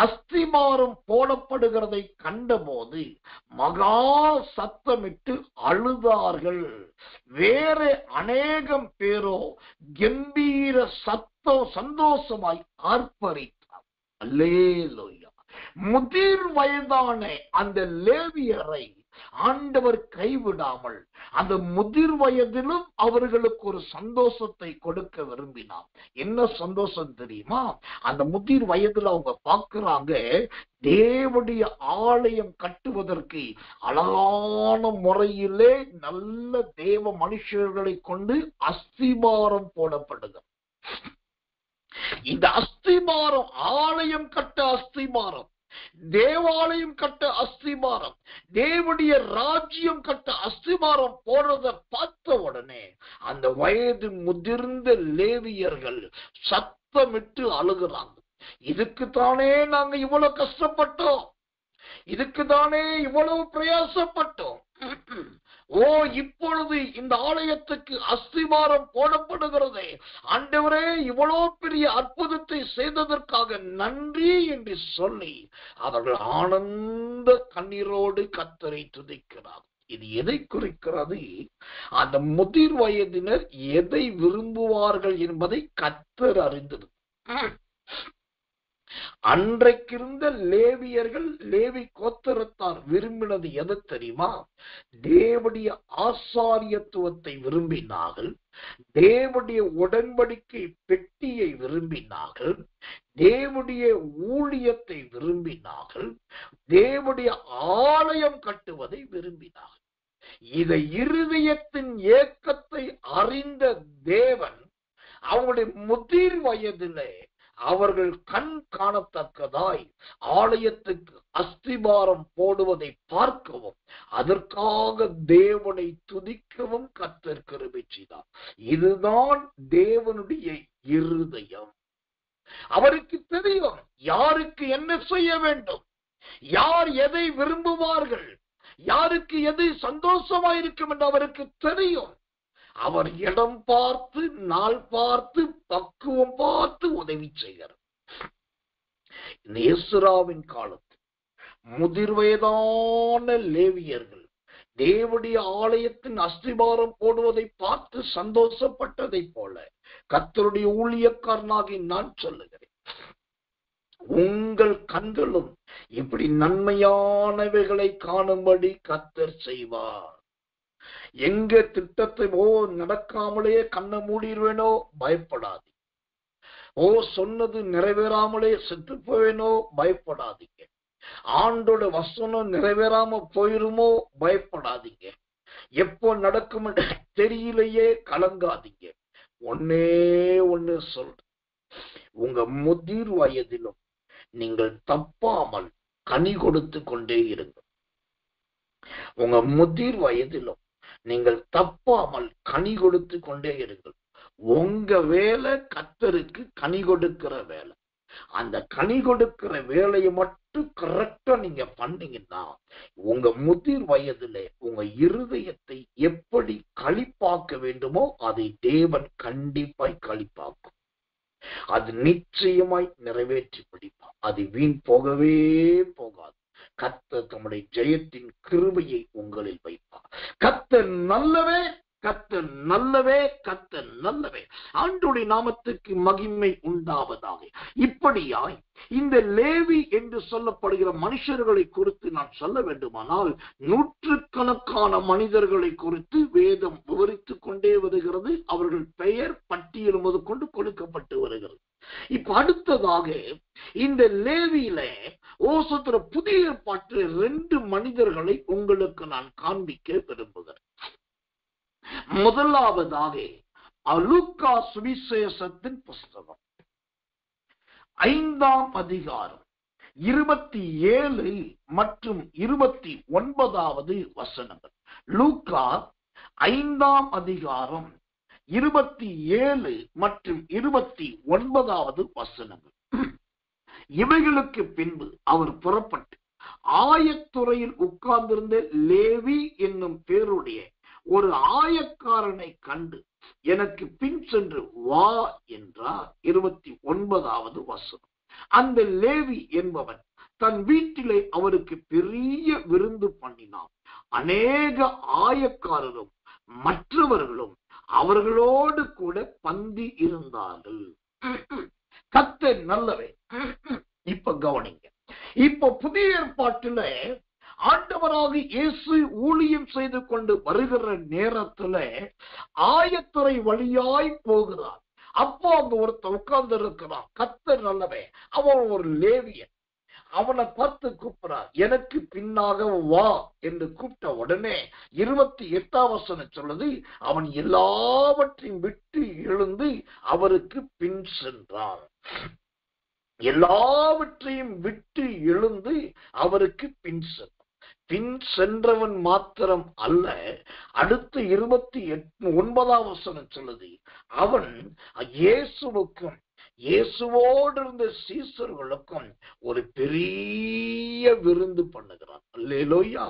அஸ்திபாரம் போடப்படுகிறதை கண்டபோது மகா சத்தமிட்டு அழுதார்கள். வேற அநேகம் பேரோ கம்பீர சந்தோஷமாய் ஆர்ப்பரித்தார். அல்லேலூயா. முதிர் வயதான அந்த லேவியரை ஆண்டவர் கைவிடாமல் அந்த முதிர் வயதிலும் அவர்களுக்கு ஒரு சந்தோஷத்தை கொடுக்க விரும்பினார். என்ன சந்தோஷம் தெரியுமா? அந்த முதிர் வயதுல அவங்க பார்க்கிறாங்க, தேவனுடைய ஆலயம் கட்டுவதற்கு அழகான முறையிலே நல்ல தேவ மனுஷர்களை கொண்டு அஸ்திபாரம் போடப்படுகிறது. இந்த அஸ்திபாரம், ஆலயம் கட்ட அஸ்திபாரம், தேவாலயம் கட்ட அஸ்திபாரம், தேவனுடைய ராஜ்யம் கட்ட அஸ்திபாரம் போடுறத பார்த்த உடனே அந்த வயது முதிர்ந்த லேவியர்கள் சத்தமிட்டு அழுகிறாங்க. இதுக்குத்தானே நாங்க இவ்வளவு கஷ்டப்பட்டோம், இதுக்குதானே இவ்வளவு பிரயாசப்பட்டோம். இப்பொழுது இந்த ஆலயத்துக்கு அஸ்திபாரம் போடப்படுகிறதே, ஆண்டவரே இவ்வளவு பெரிய அற்புதத்தை செய்ததற்காக நன்றி என்று சொல்லி அவர்கள் ஆனந்த கண்ணீரோடு கர்த்தரை துதிக்கிறார். இது எதை குறிக்கிறது? அந்த முதிர் வயதினர் எதை விரும்புவார்கள் என்பதை கர்த்தர் அறிந்தது. அன்றைக்கிருந்த லேவியர்கள், லேவி கோத்திரத்தார் விரும்பினது எது தெரியுமா? தேவனுடைய ஆசாரியத்துவத்தை விரும்பினார்கள், தேவனுடைய உடன்படிக்கை பெட்டியை விரும்பினார்கள், தேவனுடைய ஊழியத்தை விரும்பினார்கள், தேவனுடைய ஆலயம் கட்டுவதை விரும்பினார்கள். இதை இருதயத்தின் ஏக்கத்தை அறிந்த தேவன் அவங்களுடைய முதிர் வயதிலே அவர்கள் கண் காணத்தக்கதாய் ஆலயத்துக்கு அஸ்திபாரம் போடுவதை பார்க்கவும், அதற்காக தேவனை துதிக்கவும் கர்த்தர் கிருபை செய்தார். இதுதான் தேவனுடைய இருதயம். அவருக்கு தெரியும் யாருக்கு என்ன செய்ய வேண்டும், யார் எதை விரும்புவார்கள், யாருக்கு எது சந்தோஷமாயிருக்கும் என்று அவருக்கு தெரியும். அவர் இடம் பார்த்து, நாள் பார்த்து, பக்குவம் பார்த்து உதவி செய்கிறார். இந்த எஸ்ராவின் காலத்தில் முதிர் வயதான லேவியர்கள் தேவனுடைய ஆலயத்தின் அஸ்திபாரம் போடுவதை பார்த்து சந்தோஷப்பட்டதை போல கர்த்தருடைய ஊழியக்காரனாகி நான் சொல்லுகிறேன், உங்கள் கண்களும் இப்படி நன்மையானவைகளை காணும்படி கர்த்தர் செய்வார். எங்க திட்டத்தை நடக்காமலே கண்ணை மூடிடுவேனோ பயப்படாதீங்க. சொன்னது நிறைவேறாமலே செத்து போவேனோ பயப்படாதீங்க. ஆண்டோட வசனம் நிறைவேறாம போயிருமோ பயப்படாதீங்க. எப்போ நடக்கும் தெரியலையே கலங்காதீங்க. ஒன்னே ஒன்னு சொல்றேன், உங்க முதிர் வயதிலும் நீங்கள் தப்பாமல் கனி கொடுத்து கொண்டே இருங்கள். உங்க முதிர் வயதிலும் நீங்கள் தப்பாமல் கனி கொடுத்து கொண்டே இருங்கள். உங்க வேலை கர்த்தருக்கு கனி கொடுக்கிற வேலை. அந்த கனி கொடுக்கிற வேலையை மட்டும் கரெக்டா நீங்க பண்ணீங்கன்னா உங்க முதிர் வயதிலே உங்க இருதயத்தை எப்படி களிப்பாக்க வேண்டுமோ அதை தேவன் கண்டிப்பாய் களிப்பாக்கும். அது நிச்சயமாய் நிறைவேற்றி பிடிப்பார். அது வீண் போகவே போகாது. கர்த்தர் தம்முடைய ஜெயத்தின் கிருபையை உங்களில் வைப்பார். கர்த்தர் நல்லவே, கர்த்தர் நல்லவே, கர்த்தர் நல்லவே. ஆண்டவருடைய நாமத்துக்கு மகிமை உண்டாவதாக. இப்படியாய் இந்த லேவி என்று சொல்லப்படுகிற மனுஷர்களை குறித்து நான் சொல்ல வேண்டுமானால் நூற்றுக்கணக்கான மனிதர்களை குறித்து வேதம் விவரித்துக் கொண்டே வருகிறது. அவர்கள் பெயர் பட்டியல் முதற்கொண்டு கொடுக்கப்பட்டு வருகிறது. இப்ப அடுத்ததாக இந்த லேவியில ஓசத்திர புதிய ஏற்பாட்டில் 2 மனிதர்களை உங்களுக்கு நான் காண்பிக்க விரும்புகிறேன். முதலாவதாக லூக்கா சுவிசேஷத்தின் புஸ்தகம் 5ஆம் அதிகாரம் 27 மற்றும் 29வது வசனங்கள். லூக்கா 5ஆம் அதிகாரம் 27 மற்றும் 29வது வசனங்கள். இவைகளுக்கு பின்பு அவர் புறப்பட்டு ஆயத்துறையில் உட்கார்ந்திருந்த லேவி என்னும் பேருடைய ஒரு ஆயக்காரனை கண்டு எனக்கு பின் சென்று வா என்றார். 29வது வசனம். அந்த லேவி என்பவன் தன் வீட்டிலே அவருக்கு பெரிய விருந்து பண்ணினான். அநேக ஆயக்காரரும் மற்றவர்களும் அவர்களோடு கூட பந்தி இருந்தார்கள். கர்த்தர் நல்லவே. இப்ப கவனிங்க. இப்ப புதிய ஏற்பாட்டில ஆண்டவராக இயேசு ஊழியம் செய்து கொண்டு வருகிற நேரத்துல ஆயத்துறை வழியாய் போகிறார். அப்போ அங்க ஒருத்தர் உட்கார்ந்து இருக்கிறான். கர்த்தர் நல்லவே. அவன் ஒரு லேவியன். அவனை பார்த்து கூப்பிடுறார், எனக்கு பின்னாக வா என்று கூப்பிட்ட உடனே 28ஆம் வசனம் சொல்லுது, அவன் எல்லாவற்றையும் விட்டு எழுந்து அவருக்கு பின் சென்றான். எல்லாவற்றையும் விட்டு எழுந்து அவருக்கு பின் சென்றான். பின் சென்றவன் மாத்திரம் அல்ல, அடுத்து 29ஆம் வசனம் சொல்லுது, அவன் இயேசுவுக்கும் இயேசுவோடு இருந்த சீசர்களுக்கும் ஒரு பெரிய விருந்து பண்ணுகிறான். அல்லேலூயா.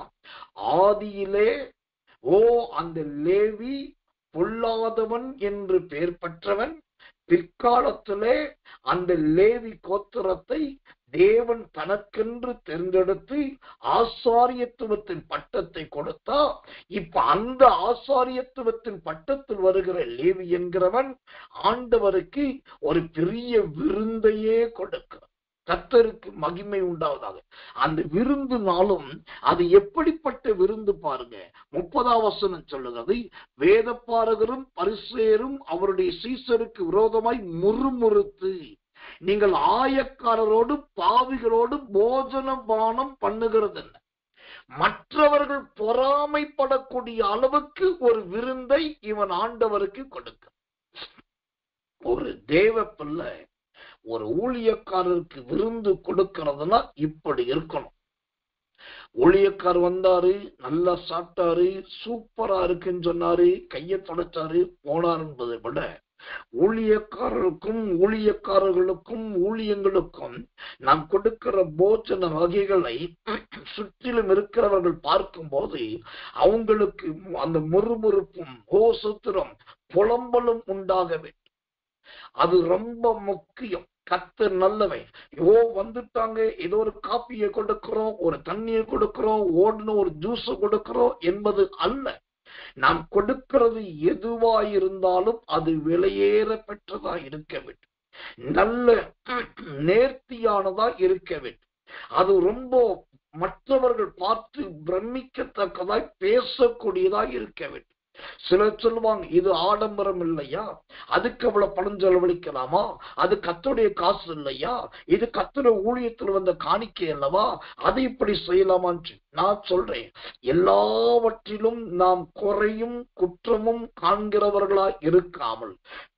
ஆதியிலே அந்த லேவி பொல்லாதவன் என்று பெயர் பெற்றவன். பிற்காலத்திலே அந்த லேவி கோத்திரத்தை தேவன் தனக்கென்று தேர்ந்தெடுத்து ஆசாரியத்துவத்தின் பட்டத்தை கொடுத்தா. இப்ப அந்த ஆசாரியத்துவத்தின் பட்டத்தில் வருகிற லேவி என்கிறவன் ஆண்டவருக்கு ஒரு பெரிய விருந்தையே கொடுக்கிறான். கர்த்தருக்கு மகிமை உண்டாவதாக. அந்த விருந்து நாளும் அது எப்படிப்பட்ட விருந்து பாருங்க. 30ஆம் வசனம் சொல்லுகிறது, வேதபாரகரும் பரிசேயரும் அவருடைய சீசருக்கு விரோதமாய் முறுமுறுத்து நீங்கள் ஆயக்காரரோடு பாவிகளோடு போஜன பானம் பண்ணுகிறது என்ன? மற்றவர்கள் பொறாமைப்படக்கூடிய அளவுக்கு ஒரு விருந்தை இவன் ஆண்டவருக்கு கொடுக்க. ஒரு தேவ பிள்ளை ஒரு ஊழியக்காரருக்கு விருந்து கொடுக்கிறதுனா இப்படி இருக்கணும். ஊழியக்கார் வந்தாரு, நல்லா சாப்பிட்டாரு, சூப்பரா இருக்குன்னு சொன்னாரு, கையை தொடச்சாரு, போனார் என்பதை விட ஊழியக்காரருக்கும் ஊழியக்காரர்களுக்கும் ஊழியங்களுக்கும் நாம் கொடுக்கிற போஜன வகைகளை சுற்றிலும் இருக்கிறவர்கள் பார்க்கும் போது அவங்களுக்கு அந்த முறுமுறுப்பும் சூத்திரம் புலம்பலும் உண்டாக வேண்டும். அது ரொம்ப முக்கியம். கர்த்தர் நல்லவை. வந்துட்டாங்க, ஏதோ ஒரு காப்பியை கொடுக்கிறோம், ஒரு தண்ணியை கொடுக்கிறோம், ஓடுன ஒரு ஜூஸ கொடுக்கிறோம் என்பது அல்ல. நாம் கொடுக்கிறது எதுவாயிருந்தாலும் அது விலையேற பெற்றதா இருக்க வேண்டும், நல்ல நேர்த்தியானதா இருக்க வேண்டும். அது ரொம்ப மற்றவர்கள் பார்த்து பிரமிக்கத்தக்கதாய் பேசக்கூடியதா இருக்க வேண்டும். சிலர் சொல்லுவாங்க, இது ஆடம்பரம் இல்லையா, அதுக்கு அவ்வளவு பணம் செலவழிக்கலாமா, அது கர்த்தருடைய காசு இல்லையா, இது கர்த்தருடைய ஊழியத்தில் வந்த காணிக்கை அல்லவா, அது இப்படி செய்யலாமான்னு. நான் சொல்றேன், எல்லாவற்றிலும் நாம் குறையும் குற்றமும் காண்கிறவர்களாய் இருக்காமல்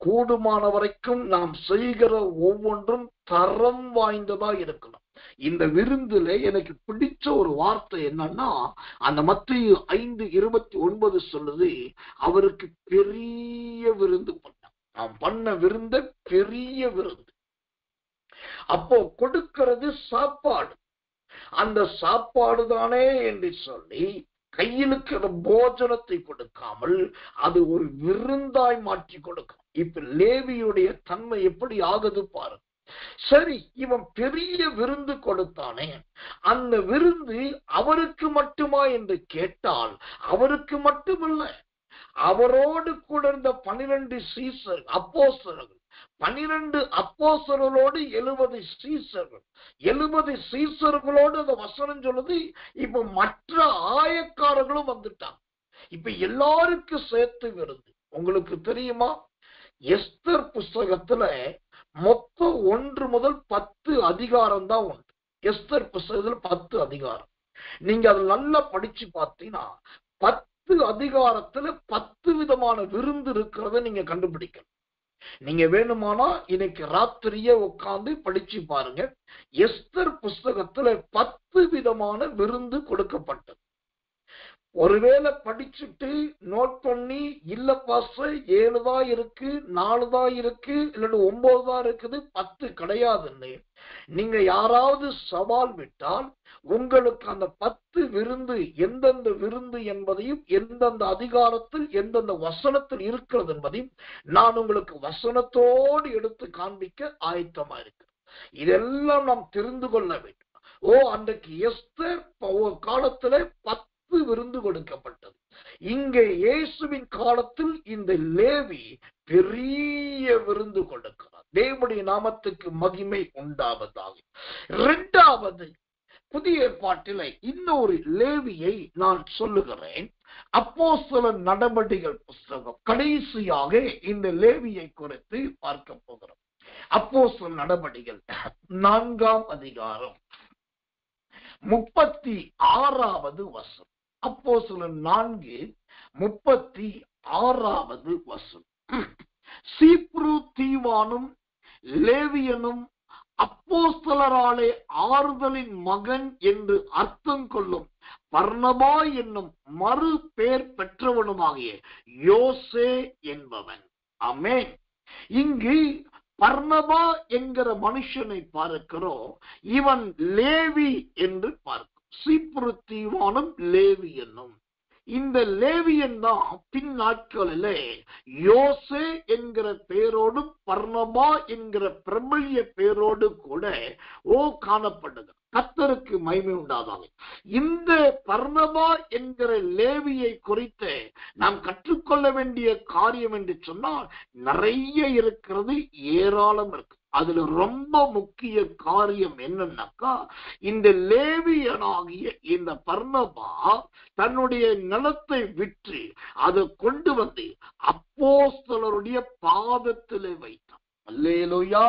கூடுமான வரைக்கும் நாம் செய்கிற ஒவ்வொன்றும் தரம் வாய்ந்ததா இருக்கணும். இந்த விருந்துல எனக்கு பிடிச்ச ஒரு வார்த்தை என்னன்னா, அந்த மத்தேயு 5:29 சொல்லுது, அவருக்கு பெரிய விருந்து பண்ண, நாம் பண்ண விருந்த பெரிய விருந்து. அப்போ கொடுக்கிறது சாப்பாடு, அந்த சாப்பாடு தானே என்று சொல்லி கையிலுக்கிற போஜனத்தை கொடுக்காமல் அது ஒரு விருந்தாய் மாற்றி கொடுக்கும். இப்ப லேவியுடைய தன்மை எப்படி ஆகுது பாருங்க. சரி, இவன் பெரிய விருந்து கொடுத்தானே, அந்த விருந்து அவருக்கு மட்டுமா என்று கேட்டால் அவருக்கு மட்டுமல்ல, அவரோடு கூட இருந்த 12 சீசர் அப்போஸ்தலர்கள், 12 அப்போஸ்தலர்களோடு 70 சீசர்கள், 70 சீசர்களோடு அந்த வசனம் சொல்லுது. இப்ப மற்ற ஆயக்காரர்களும் வந்துட்டாங்க. இப்ப எல்லாருக்கும் சேர்த்து விருந்து. உங்களுக்கு தெரியுமா, எஸ்தர் புஸ்தகத்துல மொத்தம் 1 முதல் 10 அதிகாரம் தான் உண்டு. எஸ்தர் புஸ்தகத்துல 10 அதிகாரம். நீங்க அதை நல்லா படிச்சு பார்த்தீங்கன்னா 10 அதிகாரத்துல 10 விதமான விருந்து இருக்கிறத நீங்க கண்டுபிடிக்கணும். நீங்க வேணுமானா இன்னைக்கு ராத்திரியே உட்கார்ந்து படிச்சு பாருங்க. எஸ்தர் புஸ்தகத்துல 10 விதமான விருந்து கொடுக்கப்பட்டது. ஒருவேளை படிச்சுட்டு நோட் பண்ணி, இல்ல பாஸ்டர் 7 தான் இருக்கு, 4 தான் இருக்கு, இல்ல 9 தான் இருக்குது, 10 கிடையாதுன்னு நீங்க யாராவது சவால் விட்டால், உங்களுக்கு அந்த 10 விருந்து எந்தெந்த விருந்து என்பதையும், எந்தெந்த அதிகாரத்தில் எந்தெந்த வசனத்தில் இருக்கிறது என்பதையும் நான் உங்களுக்கு வசனத்தோடு எடுத்து காண்பிக்க ஆயத்தமா இருக்கிறேன். இதெல்லாம் நாம் தெரிந்து கொள்ள வேண்டும். அன்றைக்கு எஸ்தர் காலத்துல 10 விருந்து கொடுக்கப்பட்டது. இங்கே இயேசுவின் காலத்தில் இந்த லேவி பெரிய விருந்து கொடுக்கிறார். தேவனுடைய நாமத்துக்கு மகிமை உண்டாவதாக. இரண்டாவது, புதிய ஏற்பாட்டிலே இன்னொரு லேவியை நான் சொல்லுகிறேன். அப்போஸ்தலர் நடபடிகள் புஸ்தகம் கடைசியாக இந்த லேவியை குறித்து பார்க்க போகிறோம். அப்போஸ்தலர் நடபடிகள் 4ஆம் அதிகாரம் 36வது வசனம். அப்போஸ்தலர் 4:36வது வசனம். சீப்ரு தீவானும் லேவியனும் அப்போஸ்தலராலே ஆறுதலின் மகன் என்று அர்த்தம் கொள்ளும் பர்னபா என்னும் மறு பேர் பெற்றவனுமாகிய யோசே என்பவன். ஆமென். இங்கு பர்னபா என்கிற மனுஷனை பார்க்கிறோம். இவன் லேவி என்று பார்க்கிறோம். சீப்ரு தீவானும் லேவி என்னும் இந்த லேவியன் தான் பின் நாட்களிலே யோசே என்கிற பேரோடும் பர்னபா என்கிற பிரபல்ய பேரோடு கூட காணப்படுது. கர்த்தருக்கு மகிமை உண்டாதாக. இந்த பர்னபா என்கிற லேவியை குறித்து நாம் கற்றுக்கொள்ள வேண்டிய காரியம் என்று சொன்னால் நிறைய இருக்கிறது, ஏராளம் இருக்கு. அதுல ரொம்ப முக்கிய காரியம் என்னன்னாக்கா, இந்த லேவியனாகிய இந்த பர்னபா தன்னுடைய நிலத்தை விற்று அதை கொண்டு வந்து அப்போஸ்தலருடைய பாதத்திலே வைத்தான். அல்லேலூயா.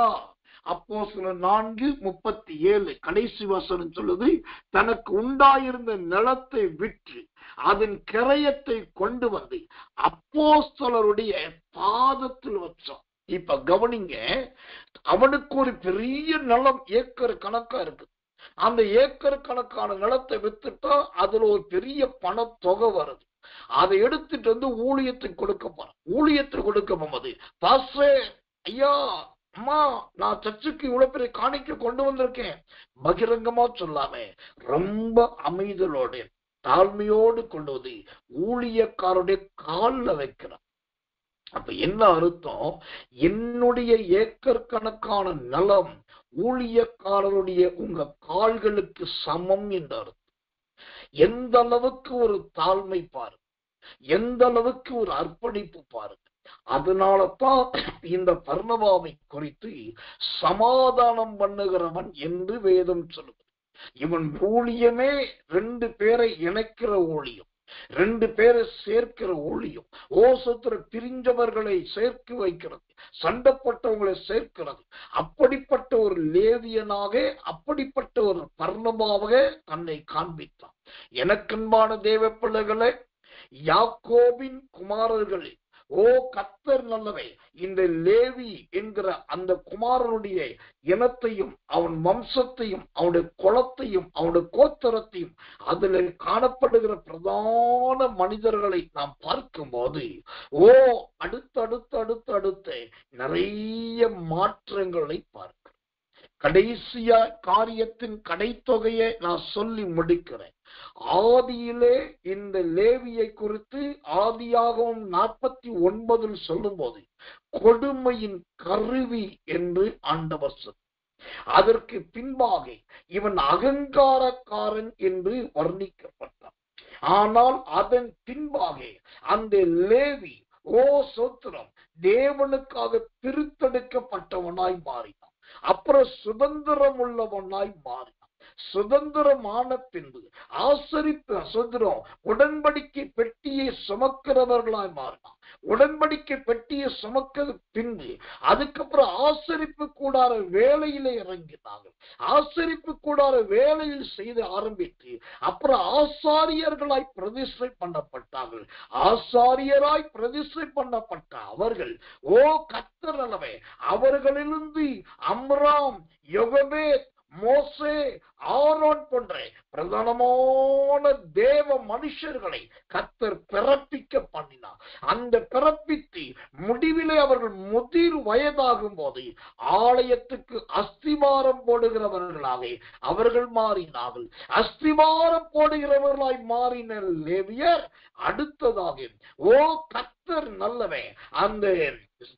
அப்போஸ்தலர் 4:37 கடைசி வசனம் சொல்லுது, தனக்கு உண்டாயிருந்த நிலத்தை விற்று அதன் கிரயத்தை கொண்டு வந்து அப்போஸ்தலருடைய பாதத்தில் வச்சான். இப்ப கவனிங்க, அவனுக்கு ஒரு பெரிய நிலம் ஏக்கர் கணக்கா இருக்கு. அந்த ஏக்கர் கணக்கான நிலத்தை வித்துட்டா அதுல ஒரு பெரிய பண தொகை வருது. அதை எடுத்துட்டு வந்து ஊழியத்துக்கு கொடுக்க போறான். ஊழியத்துக்கு கொடுக்க போகும்போது, பாஸ்டர் ஐயா, அம்மா, நான் சர்ச்சுக்கு இவ்வளவு பெரிய காணிக்க கொண்டு வந்திருக்கேன், பகிரங்கமா சொல்லாம ரொம்ப அமைதலோட தாழ்மையோடு கொண்டு வந்து ஊழியக்காரருடைய காலில் வைக்கிறான். அப்ப என்ன அர்த்தம்? என்னுடைய ஏக்கர் கணக்கான நலம் ஊழியக்காரருடைய உங்க கால்களுக்கு சமம் என்ற அர்த்தம். எந்த அளவுக்கு ஒரு தாழ்மை பாருங்க, எந்த அளவுக்கு ஒரு அர்ப்பணிப்பு பாருங்க. அதனாலதான் இந்த பர்னபாவை குறித்து சமாதானம் பண்ணுகிறவன் என்று வேதம் சொல்லுது. இவன் ஊழியமே 2 பேரை இணைக்கிற ஊழியம், 2 பேரை சேர்க்கிற ஊழியம். ஓசத்துல பிரிஞ்சவர்களை சேர்த்து வைக்கிறது, சண்டைப்பட்டவங்களை சேர்க்கிறது. அப்படிப்பட்ட ஒரு லேவியனாக, அப்படிப்பட்ட ஒரு பர்னபாவாக தன்னை காண்பித்தான். எனக்கன்பான தேவ பிள்ளைகளே, யாக்கோபின் குமாரர்களே, ஓ கர்த்தர் நல்லவே, இந்த லேவி என்கிற அந்த குமாரனுடைய இனத்தையும் அவன் வம்சத்தையும் அவனுடைய குலத்தையும் அவனுடைய கோத்திரத்தையும் அதில் காணப்படுகிற பிரதான மனிதர்களை நாம் பார்க்கும்போது அடுத்த நிறைய மாற்றங்களை பார்க்கிறோம். கடைசியா காரியத்தின் கடைத்தொகையை நான் சொல்லி முடிக்கிறேன். ஆதியிலே இந்த லேவியை குறித்து ஆதியாகவும் 49 சொல்லும் போது கொடுமையின் கருவி என்று ஆண்டவர் சொன்னார். அதற்கு பின்பாக இவன் அகங்காரக்காரன் என்று வர்ணிக்கப்பட்டான். ஆனால் அதன் பின்பாக அந்த லேவி சோத்திரம் தேவனுக்காக பிரித்தெடுக்கப்பட்டவனாய் மாறினான். அப்புறம் சுதந்திரம் உள்ளவனாய் மாறினான். சுதந்திரமான பின்பு ஆசரிப்பு சுதந்திரம் உடன்படிக்கை பெட்டியை சுமக்கிறவர்களாய் மாறினான். உடன்படிக்கை பெட்டியை சுமக்க பின்பு அதுக்கப்புறம் ஆசரிப்பு கூடார வேலையிலே இறங்கினார்கள். ஆசரிப்பு கூடார வேலையில் செய்து ஆரம்பித்து அப்புறம் ஆசாரியர்களாய் பிரதிஷ்டை பண்ணப்பட்டார்கள். ஆசாரியராய் பிரதிஷ்டை பண்ணப்பட்ட அவர்கள் கர்த்தர் அல்லவே, அவர்களிலிருந்து அம்ராம், யோகபேத், மோசே, ஆரோன் போன்ற பிரதானமான தேவ மனுஷர்களை கர்த்தர் பிறப்பிக்க பண்ணினார். அந்த பிறப்பித்து முடிவிலே அவர்கள் முதிர் வயதாகும் போது ஆலயத்துக்கு அஸ்திவாரம் போடுகிறவர்களாக அவர்கள் மாறினார்கள். அஸ்திவாரம் போடுகிறவர்களாய் மாறின லேவியர் அடுத்ததாக கர்த்தர் நல்லவே, அந்த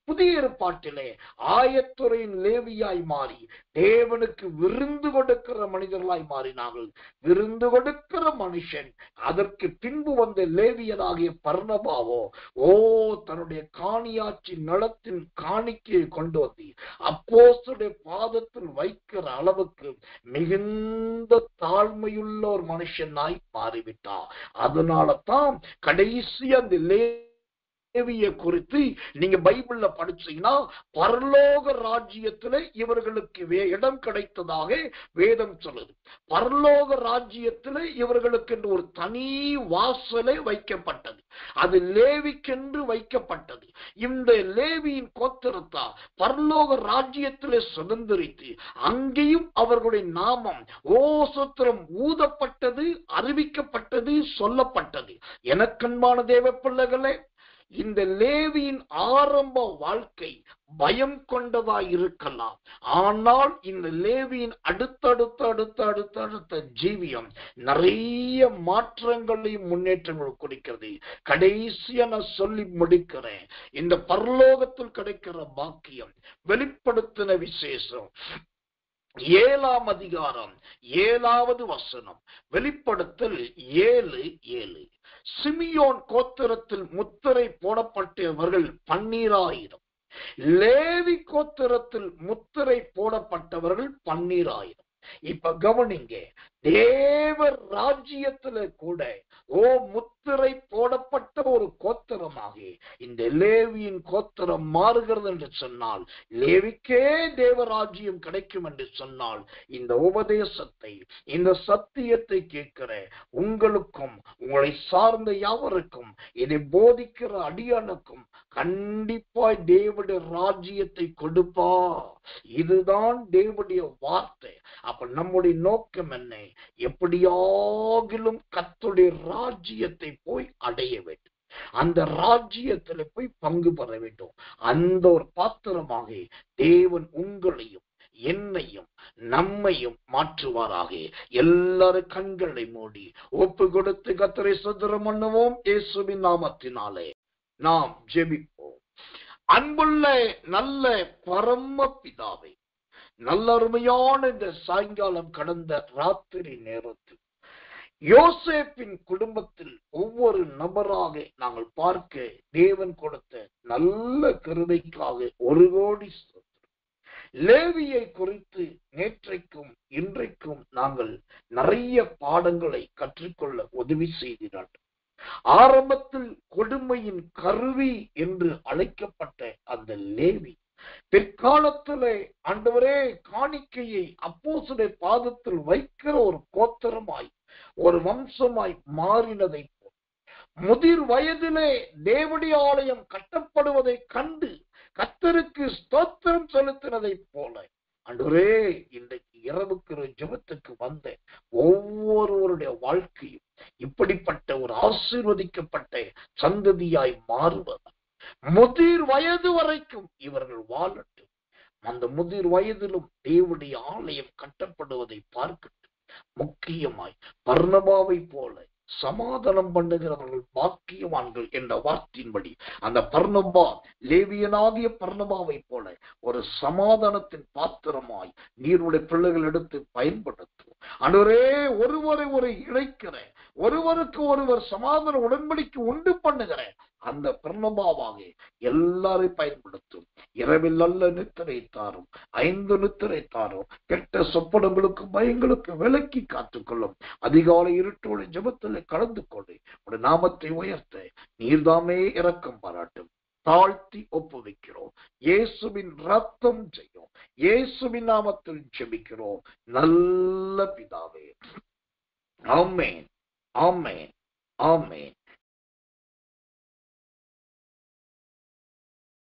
புதிய ஏற்பாட்டிலே ஆயத்துறையின் லேவியாய் மாறி தேவனுக்கு விருந்து கொடுக்கிற மனிதர்களாய் மாறினார்கள். விருந்து கொடுக்கிற மனுஷன் அதற்கு பின்பு வந்த லேவியனாகிய பர்னபாவோ தன்னுடைய காணியாட்சி நிலத்தின் காணிக்கையை கொண்டு வந்து அப்போஸ்தலருடைய பாதத்தில் வைக்கிற அளவுக்கு மிகுந்த தாழ்மையுள்ள ஒரு மனுஷனாய் மாறிவிட்டார். அதனால தான் கடைசி அந்த லேவியை குறித்து நீங்க பைபிள்ல படிச்சீங்கன்னா பரலோக ராஜ்யத்திலே இவர்களுக்கு இடம் கிடைத்ததாக வேதம் சொல்லுது. பரலோக ராஜ்யத்திலே இவர்களுக்கு ஒரு தனி வாசலே வைக்கப்பட்டது. அது லேவிக்கென்று வைக்கப்பட்டது. இந்த லேவியின் கோத்திரத்தா பரலோக ராஜ்யத்திலே சுதந்திரித்து அங்கேயும் அவர்களுடைய நாமம் சூத்திரம் ஊதப்பட்டது, அறிவிக்கப்பட்டது, சொல்லப்பட்டது. எனக்கன்பான தேவ பிள்ளைகளே, இந்த லேவியின் ஆரம்ப வாழ்க்கை பயம் கொண்டதாய் இருக்கலாம். ஆனால் இந்த லேவியின் அடுத்தடுத்த ஜீவியம் நிறைய மாற்றங்களையும் முன்னேற்றங்களும் கொடுக்கிறது. கடைசியா நான் சொல்லி முடிக்கிறேன். இந்த பரலோகத்தில் கிடைக்கிற பாக்கியம் வெளிப்படுத்தின விசேஷம் 7ஆம் அதிகாரம் 7வது வசனம், வெளிப்படுத்தல் 7:7. சிமியோன் கோத்திரத்தில் முத்திரை போடப்பட்டவர்கள் 12,000. லேவி கோத்திரத்தில் முத்திரை போடப்பட்டவர்கள் 12,000. இப்ப கவனிங்க, தேவ ராஜ்யத்துல கூட முத்திரை போடப்பட்ட ஒரு கோத்திரமாக இந்த லேவியின் கோத்திரம் மாறுகிறது என்று சொன்னால், லேவிக்கே தேவராஜ்யம் கிடைக்கும் என்று சொன்னால், இந்த உபதேசத்தை, இந்த சத்தியத்தை கேட்கிற உங்களுக்கும் உங்களை சார்ந்த யாவருக்கும் இதை போதிக்கிற அடியானுக்கும் கண்டிப்பாய் தேவனுடைய ராஜ்யத்தை கொடுப்பா. இதுதான் தேவனுடைய வார்த்தை. அப்ப நம்முடைய நோக்கம் என்ன? எப்படியாகிலும் கர்த்தருடைய ராஜ்யத்தை போய் அடைய வேண்டும். அந்த ராஜ்யத்தில் போய் பங்கு பெற வேண்டும். அந்த ஒரு பாத்திரமாக தேவன் உங்களையும் என்னையும் நம்மையும் மாற்றுவாராக. எல்லாரும் கண்களை மூடி ஒப்பு கொடுத்து கர்த்தரை ஸ்தோத்திரம் பண்ணுவோம். இயேசுவின் நாமத்தினாலே நாம் ஜெபிப்போம். அன்புள்ள நல்ல பரம பிதாவை, நல்ல அருமையான இந்த சாயங்காலம் கடந்த ராத்திரி நேரத்தில் யோசேப்பின் குடும்பத்தில் ஒவ்வொரு நபராக நாங்கள் பார்க்க தேவன் கொடுத்த நல்ல கிருபைக்காக 1 கோடி ஸ்தோத்திரம். லேவியை குறித்து நேற்றைக்கும் இன்றைக்கும் நாங்கள் நிறைய பாடங்களை கற்றுக்கொள்ள உதவி செய்கிறார். ஆரம்பத்தில் கொடுமையின் கருவி என்று அழைக்கப்பட்ட அந்த லேவி பிற்காலத்திலே ஆண்டவரே காணிக்கையை அப்போஸ்தலர் பாதத்தில் வைக்கிற ஒரு கோத்திரமாய், ஒரு வம்சமாய் மாறினதை போல், முதிர் வயதிலே தேவனுடைய ஆலயம் கட்டப்படுவதை கண்டு கர்த்தருக்கு ஸ்தோத்திரம் செலுத்தினதை போல ஆண்டவரே இன்றைக்கு இரவுக்கு ஜெபத்துக்கு வந்த ஒவ்வொருவருடைய வாழ்க்கையும் இப்படிப்பட்ட ஒரு ஆசீர்வதிக்கப்பட்ட சந்ததியாய் மாறுவது, முதிர் வயது வரைக்கும் இவர்கள் வாழட்டும். அந்த முதிர் வயதிலும் தேவனுடைய ஆலயம் கட்டப்படுவதை பார்க்கட்டும். முக்கியமாய் பர்னபாவை போல சமாதானம் பண்ணுகிறவர்கள் பாக்கியவான்கள் என்ற வார்த்தையின்படி அந்த பர்னபா லேவியனாகிய பர்னபாவை போல ஒரு சமாதானத்தின் பாத்திரமாய் நீருடைய பிள்ளைகள் எடுத்து பயன்படுத்தும். ஆண்டவரே ஒருவரை ஒரு இணைக்கிற, ஒருவருக்கு ஒருவர் சமாதான உடன்படிக்கை உண்டு பண்ணுகிற அந்த பர்னபாவாக எல்லாரையும் பயன்படுத்தும். இரவில் நல்ல நித்திரை தாரும், 5 நித்திரை தாரும், கெட்ட சொப்பனங்களுக்கு பயங்களுக்கு விலக்கி காத்துக்கொள்ளும். அதிகாலை இருட்டோடு ஜெபத்தில் கலந்து கொண்டு உடைய நாமத்தை உயர்த்த நீர்தாமே இரக்கம் பாராட்டும். தாழ்த்தி ஒப்புவிக்கிறோம். இயேசுவின் ரத்தம் செய்யும். இயேசுவின் நாமத்தில் ஜெபிக்கிறோம் நல்ல பிதாவே. ஆமென், ஆமென், ஆமென்.